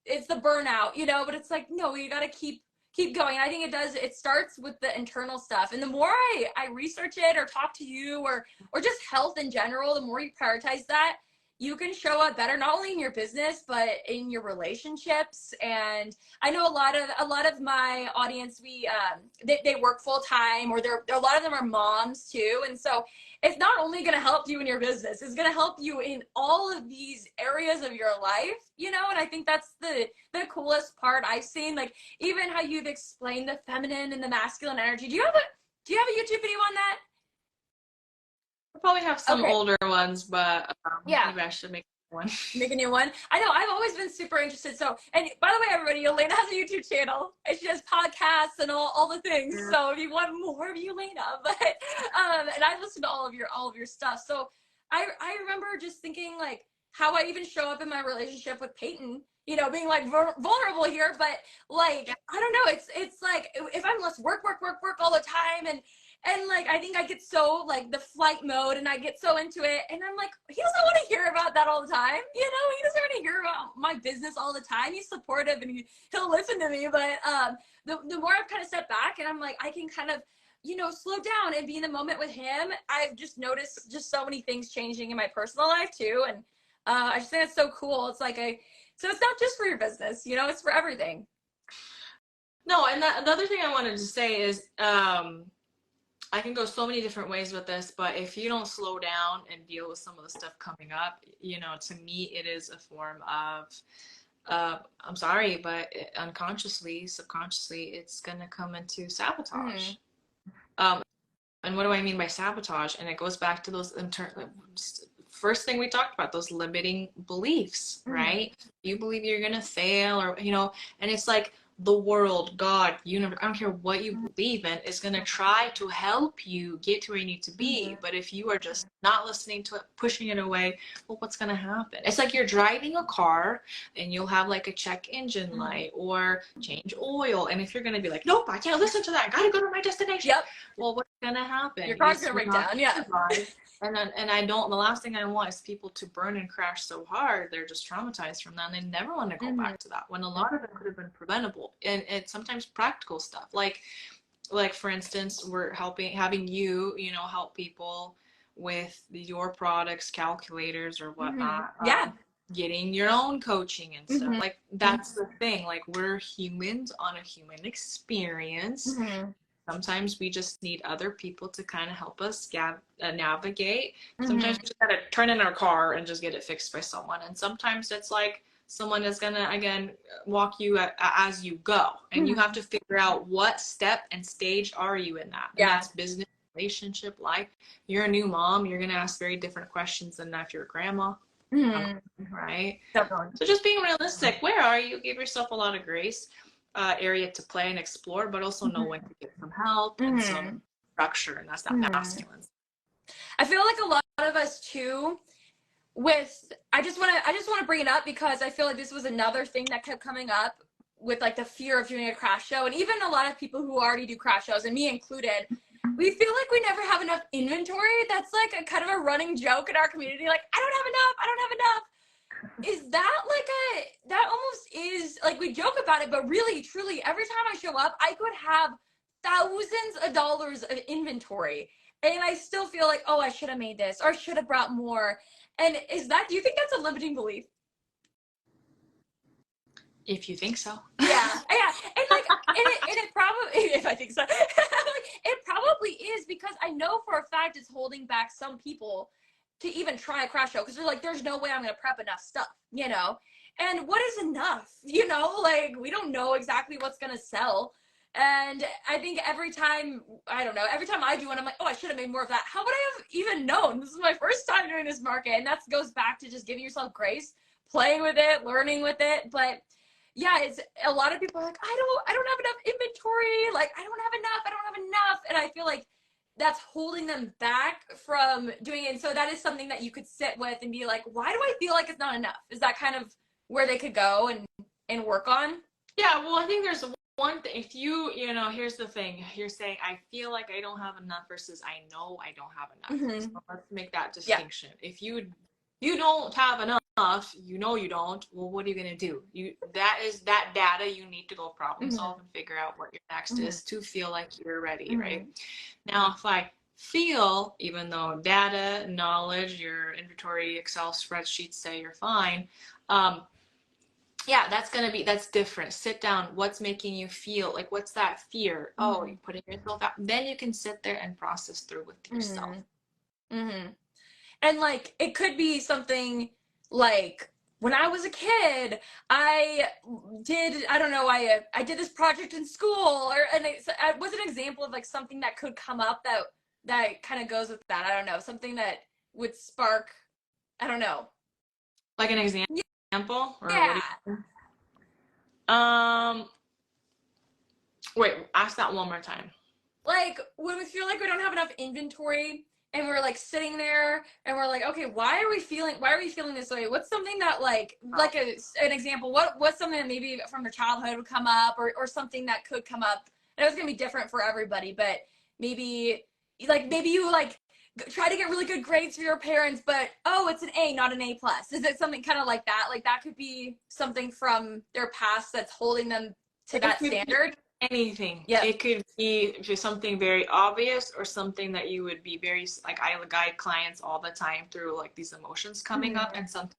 it's the burnout, you know. But it's like, no, you gotta keep going. And I think it starts with the internal stuff. And the more I research it or talk to you, or just health in general, the more you prioritize that, you can show up better, not only in your business, but in your relationships. And I know a lot of my audience, they work full time, or a lot of them are moms too. And so it's not only going to help you in your business, it's going to help you in all of these areas of your life, you know. And I think that's the coolest part I've seen. Like, even how you've explained the feminine and the masculine energy. Do you have a YouTube video on that? I probably have some older ones, but maybe I should make one. Make a new one. I know, I've always been super interested. So, and by the way, everybody, Yelena has a YouTube channel, and she does podcasts and all the things. Yeah. So if you want more of Yelena, but and I listen to all of your stuff. So I remember just thinking, like, how I even show up in my relationship with Peyton, you know, being like vulnerable here, but like, I don't know, it's like, if I'm less work all the time, and like, I think I get so like the flight mode, and I get so into it, and I'm like, he doesn't want to hear about that all the time, you know. He doesn't want to hear about my business all the time. He's supportive, and he'll listen to me, but the more I've kind of stepped back, and I'm like, I can kind of, you know, slow down and be in the moment with him, I've just noticed just so many things changing in my personal life too. And I just think it's so cool. It's like so it's not just for your business, you know, it's for everything. No, and the other thing I wanted to say is, I can go so many different ways with this, but if you don't slow down and deal with some of the stuff coming up, you know, to me, it is a form of, I'm sorry, but unconsciously, subconsciously, it's going to come into sabotage. And what do I mean by sabotage? And it goes back to those first thing we talked about, those limiting beliefs, right? You believe you're going to fail, or, you know, and it's like, the world, God, universe, I don't care what you believe in, is going to try to help you get to where you need to be. But if you are just not listening to it, pushing it away, well, what's going to happen? It's like you're driving a car, and you'll have like a check engine light or change oil. And if you're going to be like, nope, I can't listen to that, I got to go to my destination. Well, what's going to happen? Your car's going to break down. Yeah. And the last thing I want is people to burn and crash so hard, they're just traumatized from that, and they never want to go back to that, when a lot of it could have been preventable. And it's sometimes practical stuff. Like for instance, we're having you know, help people with your products, calculators or whatnot. Getting your own coaching and stuff. Like, that's the thing. Like, we're humans on a human experience. Sometimes we just need other people to kind of help us navigate. Sometimes we just gotta turn in our car and just get it fixed by someone. And sometimes it's like someone is gonna, again, walk you as you go. And you have to figure out what step and stage are you in that. And that's business, relationship, life. You're a new mom, you're gonna ask very different questions than if you're a grandma. Right? Definitely. So just being realistic, where are you? Give yourself a lot of grace. Area to play and explore, but also know when to get some help and some structure, and that's that masculine. I feel like a lot of us too, I just want to bring it up because I feel like this was another thing that kept coming up with like the fear of doing a craft show, and even a lot of people who already do craft shows, and me included, we feel like we never have enough inventory. That's like a kind of a running joke in our community. Like, I don't have enough. I don't have enough. Is that like that almost is like, we joke about it, but really, truly, every time I show up, I could have thousands of dollars of inventory. And I still feel like, oh, I should have made this or should have brought more. And do you think that's a limiting belief? If you think so. Yeah. And like, and it probably, if I think so, it probably is, because I know for a fact it's holding back some people to even try a craft show, because they're like, there's no way I'm going to prep enough stuff, you know? And what is enough? You know, like, we don't know exactly what's going to sell. And I think every time I do one, I'm like, oh, I should have made more of that. How would I have even known? This is my first time doing this market. And that goes back to just giving yourself grace, playing with it, learning with it. But yeah, it's a lot of people are like, I don't have enough inventory. Like, I don't have enough. And I feel like that's holding them back from doing it. And so that is something that you could sit with and be like, why do I feel like it's not enough? Is that kind of where they could go and work on? Yeah, well, I think there's one thing. If you know, here's the thing. You're saying, I feel like I don't have enough versus I know I don't have enough. Mm-hmm. So let's make that distinction. Yeah. If you don't have enough, you know you don't, well, what are you going to do? That is that data you need to go problem solve and figure out what your next is to feel like you're ready, right? Now, if I feel, even though data, knowledge, your inventory, Excel spreadsheets say you're fine, yeah, that's different. Sit down. What's making you feel? Like, what's that fear? Oh, you're putting yourself out. Then you can sit there and process through with yourself. And like, it could be something like, when I was a kid, I did this project in school, and it was an example of like something that could come up that kind of goes with that. I don't know, something that would spark, I don't know. Like an example? Or yeah. Wait, ask that one more time. Like, when we feel like we don't have enough inventory, and we're like sitting there and we're like, okay, why are we feeling this way? What's something that like an example, what's something that maybe from your childhood would come up, or something that could come up? And it's gonna be different for everybody, but maybe you try to get really good grades for your parents, but oh, it's an A, not an A+. Is it something kind of like that? Like, that could be something from their past that's holding them to that standard. Anything. Yeah. It could be something very obvious, or something that you would be very, like, I guide clients all the time through like these emotions coming up, and sometimes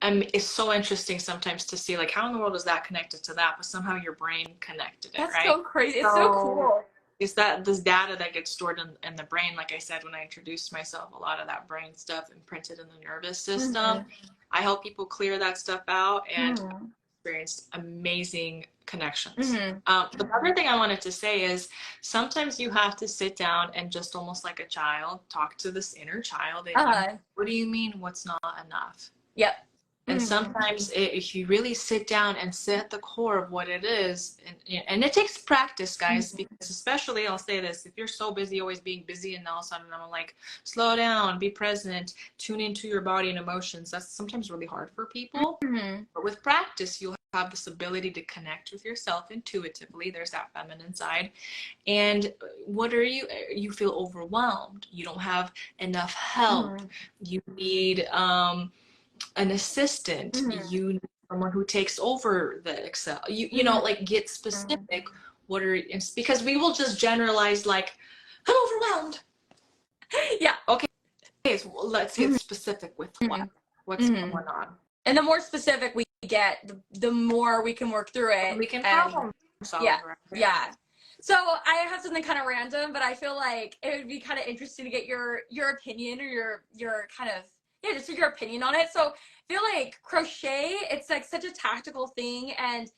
it's so interesting sometimes to see like, how in the world is that connected to that, but somehow your brain connected it. That's right? So crazy. It's so cool. It's this data that gets stored in the brain. Like I said, when I introduced myself, a lot of that brain stuff imprinted in the nervous system. I help people clear that stuff out, and experienced amazing connections. The other thing I wanted to say is, sometimes you have to sit down and just almost like a child, talk to this inner child. What do you mean, what's not enough? Yep. And sometimes if you really sit down and sit at the core of what it is, and it takes practice, guys, because especially, I'll say this, if you're so busy, always being busy, and all of a sudden I'm like, slow down, be present, tune into your body and emotions, that's sometimes really hard for people. But with practice, you'll have this ability to connect with yourself intuitively. There's that feminine side. And what are you feel overwhelmed. You don't have enough help. You need an assistant. You need someone who takes over the Excel. You know, like, get specific. Because we will just generalize, like, I'm overwhelmed. Yeah. Okay. So let's get specific with what's going on. And the more specific we get, the more we can work through it. We can problem solve. Yeah. So I have something kind of random, but I feel like it would be kind of interesting to get your opinion, or your kind of, just your opinion on it. So I feel like crochet, it's like such a tactical thing, and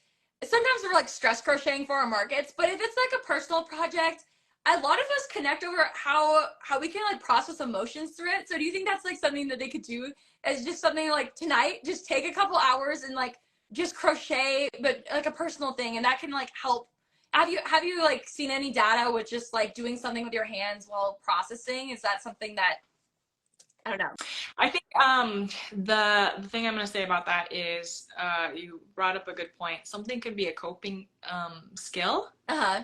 sometimes we're like stress crocheting for our markets, but if it's like a personal project, a lot of us connect over how we can like process emotions through it. So do you think that's like something that they could do as just something like tonight, just take a couple hours and like just crochet, but like a personal thing, and that can like help? Have you like seen any data with just like doing something with your hands while processing? Is that something that I don't know. I think the thing I'm going to say about that is you brought up a good point. Something could be a coping skill. Uh-huh.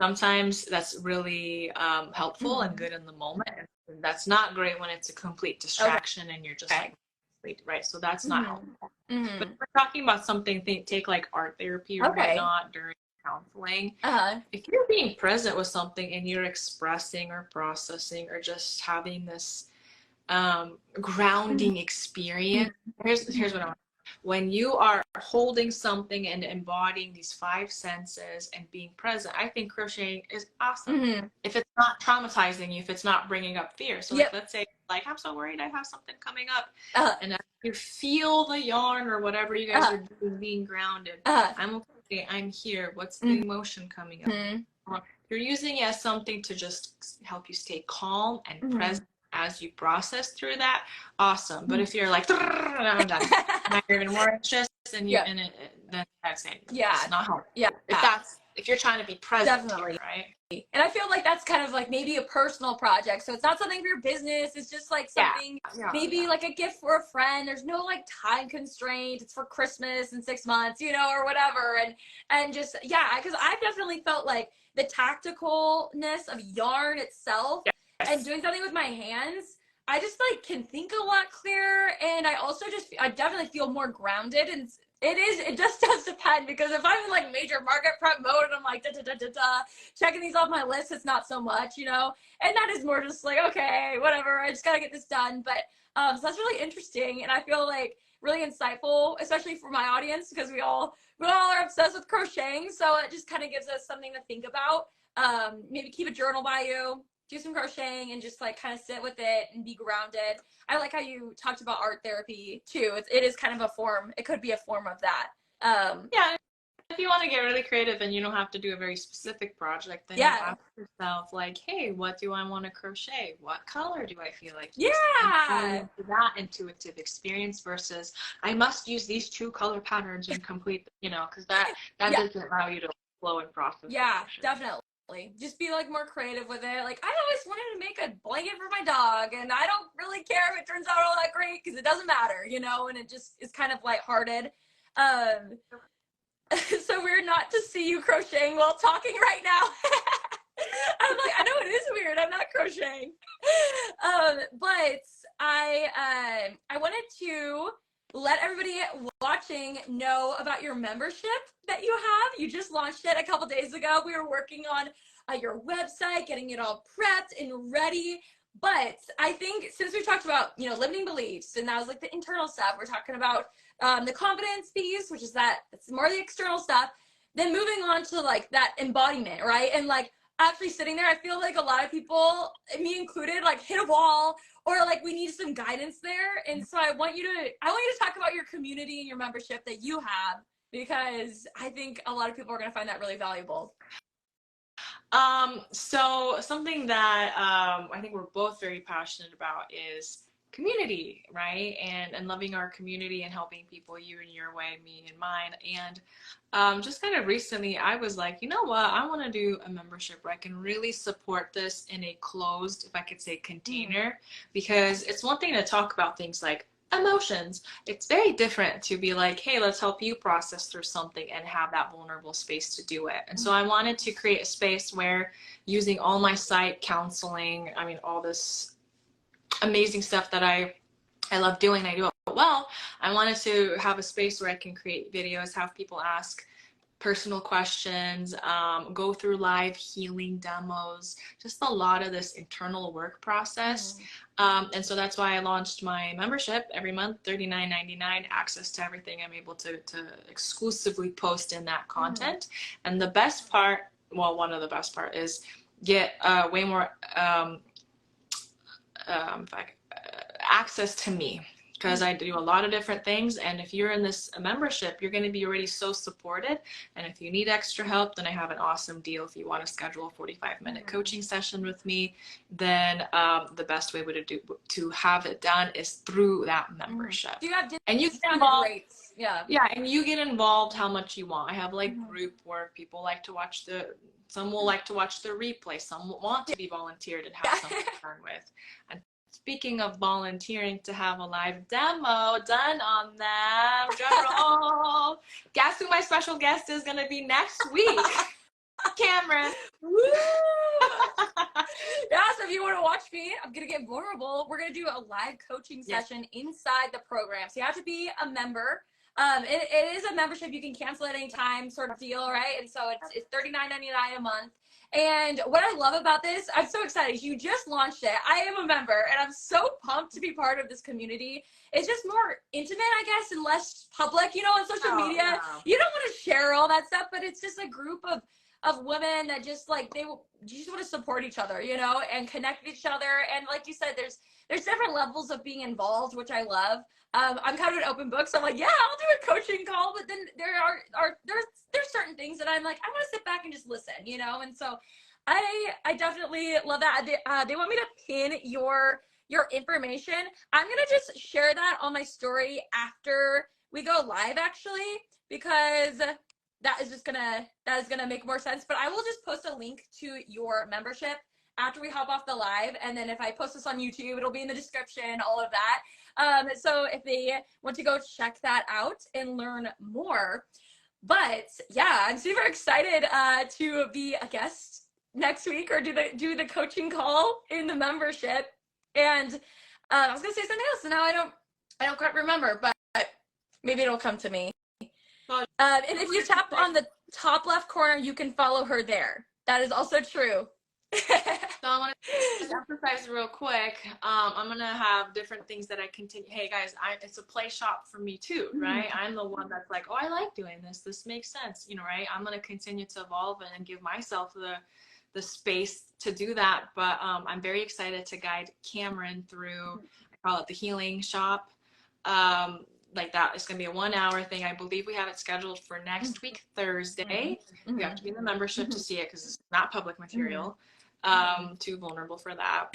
Sometimes that's really helpful and good in the moment. And that's not great when it's a complete distraction and you're just like, right? So that's not helpful. But if we're talking about something, take like art therapy or whatnot during counseling. If you're being present with something and you're expressing or processing or just having this grounding experience, here's what I want. When you are holding something and embodying these five senses and being present, I think crocheting is awesome. If it's not traumatizing you, if it's not bringing up fear. So like, let's say like, I'm so worried I have something coming up, and as you feel the yarn or whatever you guys are doing, being grounded, I'm okay, I'm here, what's the emotion coming up? You're using it as something to just help you stay calm and present as you process through that. Awesome. But if you're like, I'm done, now you're even more anxious, and you and then that's it. It's not helpful. If you're trying to be present, definitely, right? And I feel like that's kind of like maybe a personal project, so it's not something for your business. It's just like something, maybe like a gift for a friend. There's no like time constraint. It's for Christmas in 6 months, you know, or whatever. And just because I've definitely felt like the tacticalness of yarn itself and doing something with my hands, I just like can think a lot clearer, and I also I definitely feel more grounded. And it just does depend, because if I'm in like major market prep mode and I'm like checking these off my list, it's not so much, you know. And that is more just like, okay, whatever, I just gotta get this done. But so that's really interesting, and I feel like really insightful, especially for my audience, because we all are obsessed with crocheting, so it just kind of gives us something to think about. Maybe keep a journal by you, do some crocheting, and just like kind of sit with it and be grounded. I like how you talked about art therapy too. It is kind of a form. It could be a form of that. If you want to get really creative and you don't have to do a very specific project, then you ask yourself like, hey, what do I want to crochet? What color do I feel like using? And that intuitive experience versus I must use these 2 color patterns and complete, you know, because that doesn't allow you to flow and process. Definitely. Just be like more creative with it. Like, I always wanted to make a blanket for my dog, and I don't really care if it turns out all that great, because it doesn't matter, you know. And it just is kind of lighthearted. So weird not to see you crocheting while talking right now. I'm like, I know it is weird, I'm not crocheting. But I wanted to let everybody watching know about your membership that you have. You just launched it a couple days ago. We were working on your website, getting it all prepped and ready. But I think since we talked about, you know, limiting beliefs, and that was like the internal stuff, we're talking about the confidence piece, which is that's more the external stuff. Then moving on to like that embodiment, right? And like actually sitting there, I feel like a lot of people, me included, like hit a wall, or like we need some guidance there. And so I want you to talk about your community and your membership that you have, because I think a lot of people are going to find that really valuable. So something that I think we're both very passionate about is community, right? And loving our community and helping people, you in your way, me in mine. And just kind of recently, I was like, you know what? I want to do a membership where I can really support this in a closed, if I could say, container, because it's one thing to talk about things like emotions. It's very different to be like, hey, let's help you process through something and have that vulnerable space to do it. And so I wanted to create a space where, using all my site counseling, I mean, all this amazing stuff that I love doing, I do it well, I wanted to have a space where I can create videos, have people ask personal questions, go through live healing demos, just a lot of this internal work process. And so that's why I launched my membership every month, $39.99, access to everything I'm able to exclusively post in that content. And the best part, well, one of the best part is get way more access to me, because I do a lot of different things. And if you're in this membership, you're going to be already so supported. And if you need extra help, then I have an awesome deal. If you want to schedule a 45-minute coaching session with me, then the best way to have it done is through that membership. Do you have and you get involved, and you get involved how much you want. I have like group work. People like to watch some will like to watch the replay. Some want to be volunteered and have something to learn with. And speaking of volunteering to have a live demo done on them, drum roll. Guess who my special guest is going to be next week? Camryn. Woo! Yeah, so if you want to watch me, I'm going to get vulnerable. We're going to do a live coaching session inside the program. So you have to be a member. It is a membership. You can cancel at any time sort of deal, right? And so it's $39.99 a month. And what I love about this, I'm so excited. You just launched it. I am a member, and I'm so pumped to be part of this community. It's just more intimate, I guess, and less public. You know, on social media, yeah. You don't want to share all that stuff, but it's just a group of women that just like you just want to support each other, you know, and connect with each other. And like you said, there's different levels of being involved, which I love. I'm kind of an open book, so I'm like, yeah, I'll do a coaching call, but then there's certain things that I'm like, I want to sit back and just listen, you know. And so I definitely love that. They want me to pin your information. I'm gonna just share that on my story after we go live, actually, because that is gonna make more sense. But I will just post a link to your membership after we hop off the live, and then if I post this on YouTube, it'll be in the description, all of that. So if they want to go check that out and learn more. But yeah, I'm super excited to be a guest next week, or do the coaching call in the membership. And I was gonna say something else, and now I don't quite remember, but maybe it'll come to me. And if you tap on the top left corner, you can follow her there. That is also true. So I want to emphasize real quick. I'm gonna have different things that I continue. Hey guys, it's a play shop for me too, right? I'm the one that's like, oh, I like doing this. This makes sense, you know, right? I'm gonna continue to evolve and give myself the space to do that. But I'm very excited to guide Camryn through. I call it the healing shop. Like that, it's gonna be a 1 hour thing. I believe we have it scheduled for next week, Thursday. You have to be in the membership to see it because it's not public material. Too vulnerable for that.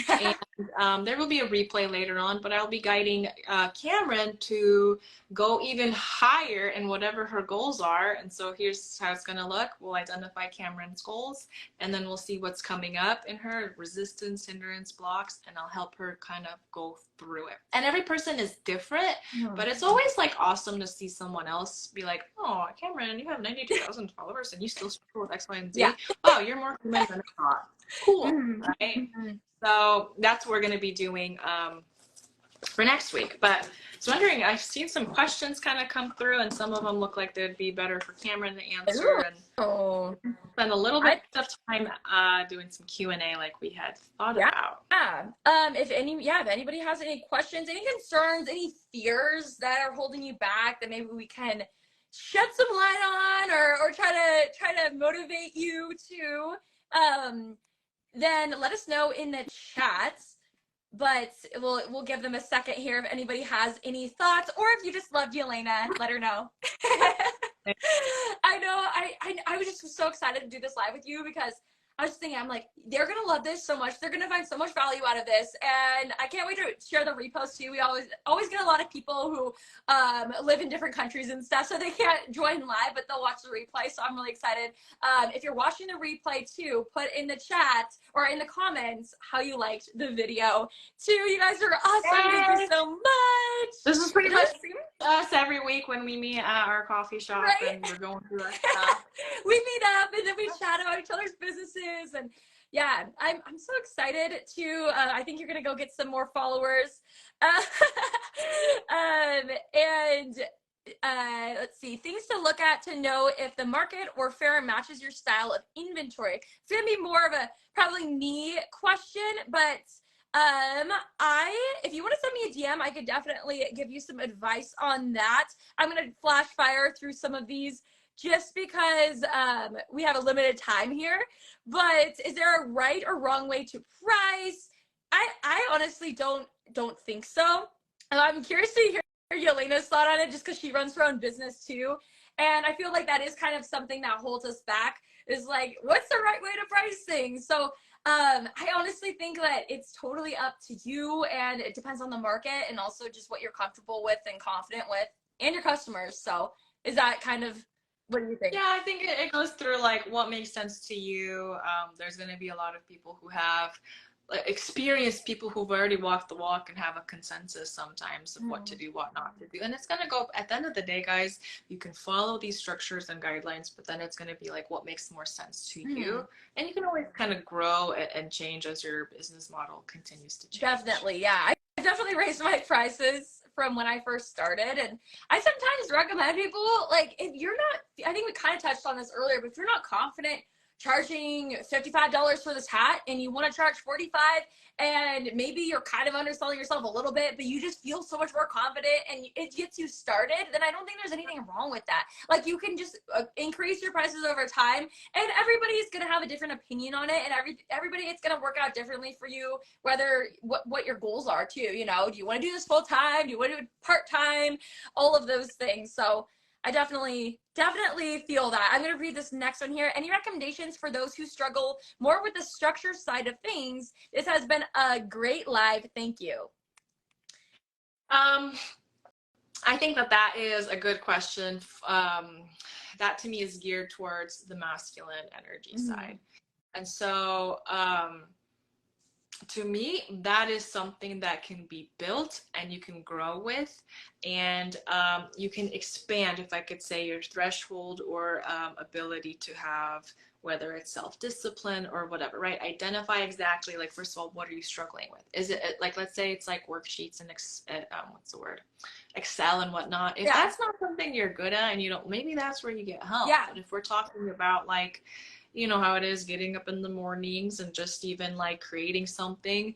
And there will be a replay later on, but I'll be guiding Camryn to go even higher in whatever her goals are. And so here's how it's going to look. We'll identify Camryn's goals, and then we'll see what's coming up in her, resistance, hindrance, blocks, and I'll help her kind of go through it. And every person is different, but it's always like awesome to see someone else be like, oh, Camryn, you have 92,000 followers and you still struggle with X, Y, and Z. Yeah. Oh, you're more human than I thought. Cool, right? So that's what we're going to be doing for next week. But I was wondering, I've seen some questions kind of come through, and some of them look like they'd be better for Camryn to answer. And spend a little bit of time doing some Q&A like we had thought about. Yeah. If anybody has any questions, any concerns, any fears that are holding you back that maybe we can shed some light on, or try to motivate you to, then let us know in the chat. But we'll give them a second here if anybody has any thoughts, or if you just loved Yelena, let her know. I know I was just so excited to do this live with you, because I was thinking, I'm like, they're gonna love this so much. They're gonna find so much value out of this, and I can't wait to share the repost too. We always get a lot of people who live in different countries and stuff, so they can't join live, but they'll watch the replay. So I'm really excited. If you're watching the replay too, put in the chat or in the comments how you liked the video too. You guys are awesome. Yay. Thank you so much. This is pretty much us every week when we meet at our coffee shop, right? And we're going through our stuff. We meet up and then we chat about each other's businesses, and yeah, I'm so excited to. I think you're gonna go get some more followers, and let's see, things to look at to know if the market or fair matches your style of inventory. It's gonna be more of a probably me question, but if you want to send me a DM, I could definitely give you some advice on that. I'm gonna flash fire through some of these just because we have a limited time here. But is there a right or wrong way to price? I honestly don't think so. I'm curious to hear Yelena's thought on it, just because she runs her own business too. And I feel like that is kind of something that holds us back, is like, what's the right way to price things? So I honestly think that it's totally up to you, and it depends on the market and also just what you're comfortable with and confident with, and your customers. So is that kind of, what do you think? Yeah, I think it goes through like what makes sense to you. There's going to be a lot of people who have experienced people who've already walked the walk and have a consensus sometimes of what to do, what not to do. And it's going to go, at the end of the day, guys, you can follow these structures and guidelines, but then it's going to be like what makes more sense to you. And you can always kind of grow and change as your business model continues to change. Definitely, yeah. I definitely raised my prices from when I first started, and I sometimes recommend people, like, if you're not, I think we kind of touched on this earlier, but if you're not confident charging $55 for this hat and you want to charge 45, and maybe you're kind of underselling yourself a little bit, but you just feel so much more confident and it gets you started, then I don't think there's anything wrong with that. Like, you can just increase your prices over time, and everybody's going to have a different opinion on it, and everybody, it's going to work out differently for you, whether what your goals are too. You know, do you want to do this full time? Do you want to do it part time? All of those things. So I definitely feel that. I'm going to read this next one here. Any recommendations for those who struggle more with the structure side of things? This has been a great live. Thank you. I think that is a good question. That to me is geared towards the masculine energy side. And so, to me, that is something that can be built and you can grow with, and you can expand, if I could say, your threshold or ability to have, whether it's self-discipline or whatever, right? Identify exactly, like, first of all, what are you struggling with? Is it, like, let's say it's like worksheets and what's the word? Excel and whatnot. If that's not something you're good at and you don't, maybe that's where you get help. Yeah. But if we're talking about, like, you know how it is, getting up in the mornings and just even like creating something,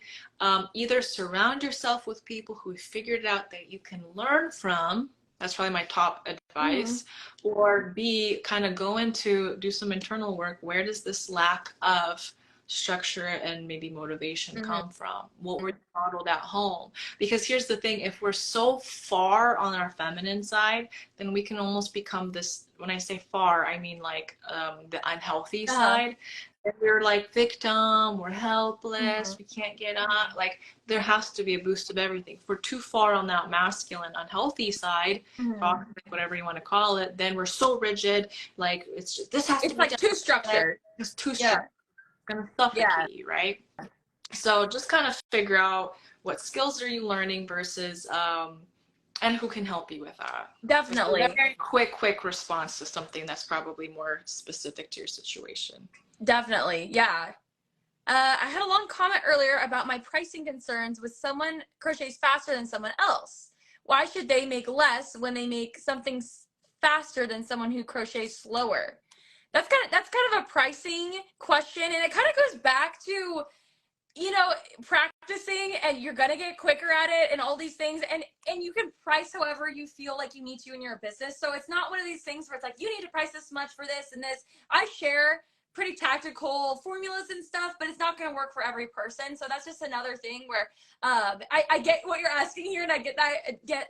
either surround yourself with people who figured it out that you can learn from. That's probably my top advice. Or B, kind of go into, do some internal work. Where does this lack of structure and maybe motivation come from? What were you modeled at home? Because here's the thing, if we're so far on our feminine side, then we can almost become this, when I say far, I mean like the unhealthy side. And we're like victim, we're helpless, we can't get up. Like, there has to be a boost of everything. If we're too far on that masculine, unhealthy side, toxic, whatever you want to call it, then we're so rigid. Like, it's just, this has to be like too structured. It's too structured. It's gonna suffocate you, right? So just kind of figure out what skills are you learning versus and who can help you with that. Definitely. A very quick response to something that's probably more specific to your situation. Definitely, yeah. I had a long comment earlier about my pricing concerns with someone crochets faster than someone else. Why should they make less when they make something faster than someone who crochets slower? That's kind of a pricing question, and it kind of goes back to, you know, practicing, and you're gonna get quicker at it and all these things, and you can price however you feel like you need to in your business. So it's not one of these things where it's like, you need to price this much for this and this. I share pretty tactical formulas and stuff, but it's not going to work for every person. So that's just another thing where I get what you're asking here, and I get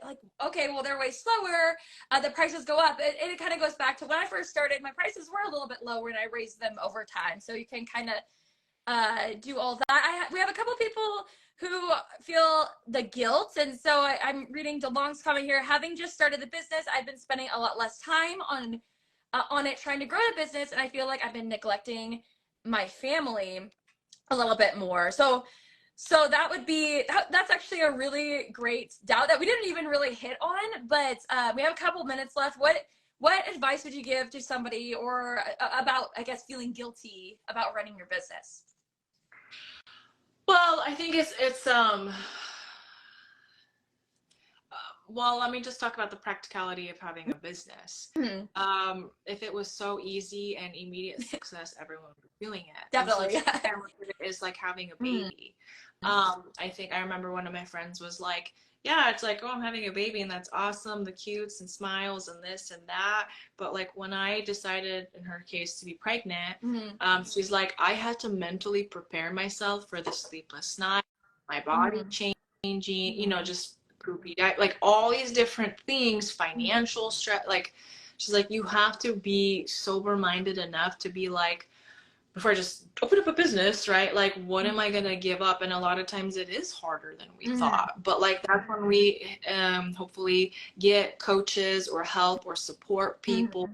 like, okay, well, they're way slower, the prices go up. It kind of goes back to when I first started, my prices were a little bit lower and I raised them over time. So you can kind of do all that. We have a couple people who feel the guilt, and so I'm reading DeLong's comment here. Having just started the business, I've been spending a lot less time on it, trying to grow the business, and I feel like I've been neglecting my family a little bit more. So that would be, that's actually a really great doubt that we didn't even really hit on, but we have a couple minutes left. What advice would you give to somebody, or about, I guess, feeling guilty about running your business? Well, I think it's well, let me just talk about the practicality of having a business. If it was so easy and immediate success, everyone would be doing it. Definitely. So it is like having a baby. I think I remember one of my friends was like, yeah, it's like, oh, I'm having a baby and that's awesome, the cutes and smiles and this and that. But like, when I decided, in her case, to be pregnant, she's like, I had to mentally prepare myself for the sleepless night, my body changing, you know, just poopy diet, like all these different things, financial stress. Like, she's like, you have to be sober minded enough to be like, before I just open up a business, right? Like, what am I gonna give up? And a lot of times it is harder than we thought. But like, that's when we hopefully get coaches or help or support people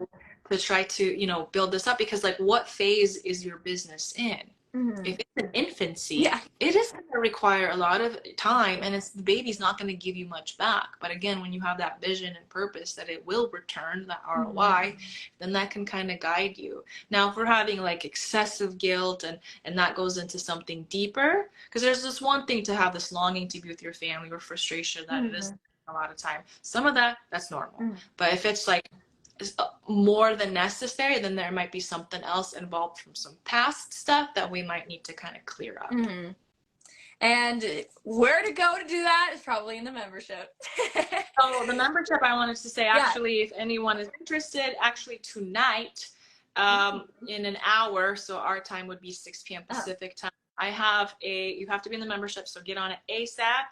to try to, you know, build this up. Because like, what phase is your business in? If it's an infancy, Yeah. it is going to require a lot of time, and it's the baby's not going to give you much back. But again, when you have that vision and purpose that it will return that ROI, then that can kind of guide you. Now, if we're having like excessive guilt and that goes into something deeper, because there's this one thing to have this longing to be with your family or frustration that it is a lot of time. Some of that's normal. But if it's like more than necessary, then there might be something else involved from some past stuff that we might need to kind of clear up. And where to go to do that is probably in the membership. So the membership, I wanted to say, actually, if anyone is interested, actually tonight, in an hour, so our time would be 6 p.m. Pacific time, you have to be in the membership, so get on it ASAP.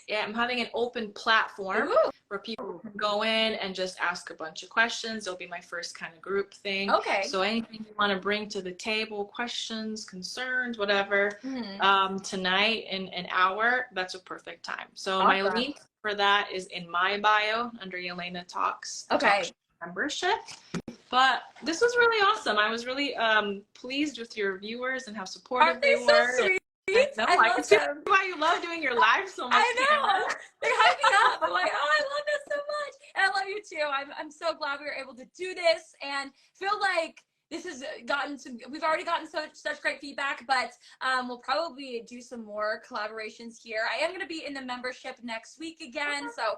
Yeah, I'm having an open platform where people can go in and just ask a bunch of questions. It'll be my first kind of group thing. Okay. So anything you want to bring to the table, questions, concerns, whatever, tonight in an hour, that's a perfect time. So my link for that is in my bio under Yelena Talks. Okay. Membership. But this was really awesome. I was really pleased with your viewers and how supportive they were. Aren't they so sweet? I can see why you love doing your live so much. I know. They hype me up. I'm like, oh, I love this so much. And I love you too. I'm so glad we were able to do this and feel like this has we've already gotten such great feedback, but we'll probably do some more collaborations here. I am going to be in the membership next week again, so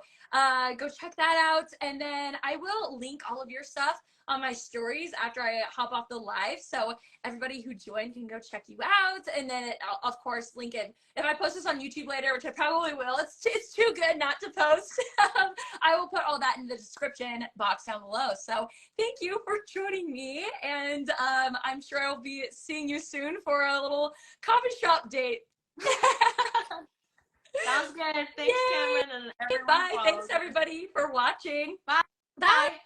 go check that out. And then I will link all of your stuff on my stories after I hop off the live, so everybody who joined can go check you out. And then I'll of course link it if I post this on YouTube later, which I probably will. It's too good not to post. I will put all that in the description box down below. So thank you for joining me, and I'm sure I'll be seeing you soon for a little coffee shop date. Sounds good. Thanks, Camryn, and everyone. Bye. Thanks everybody for watching. Bye. Bye.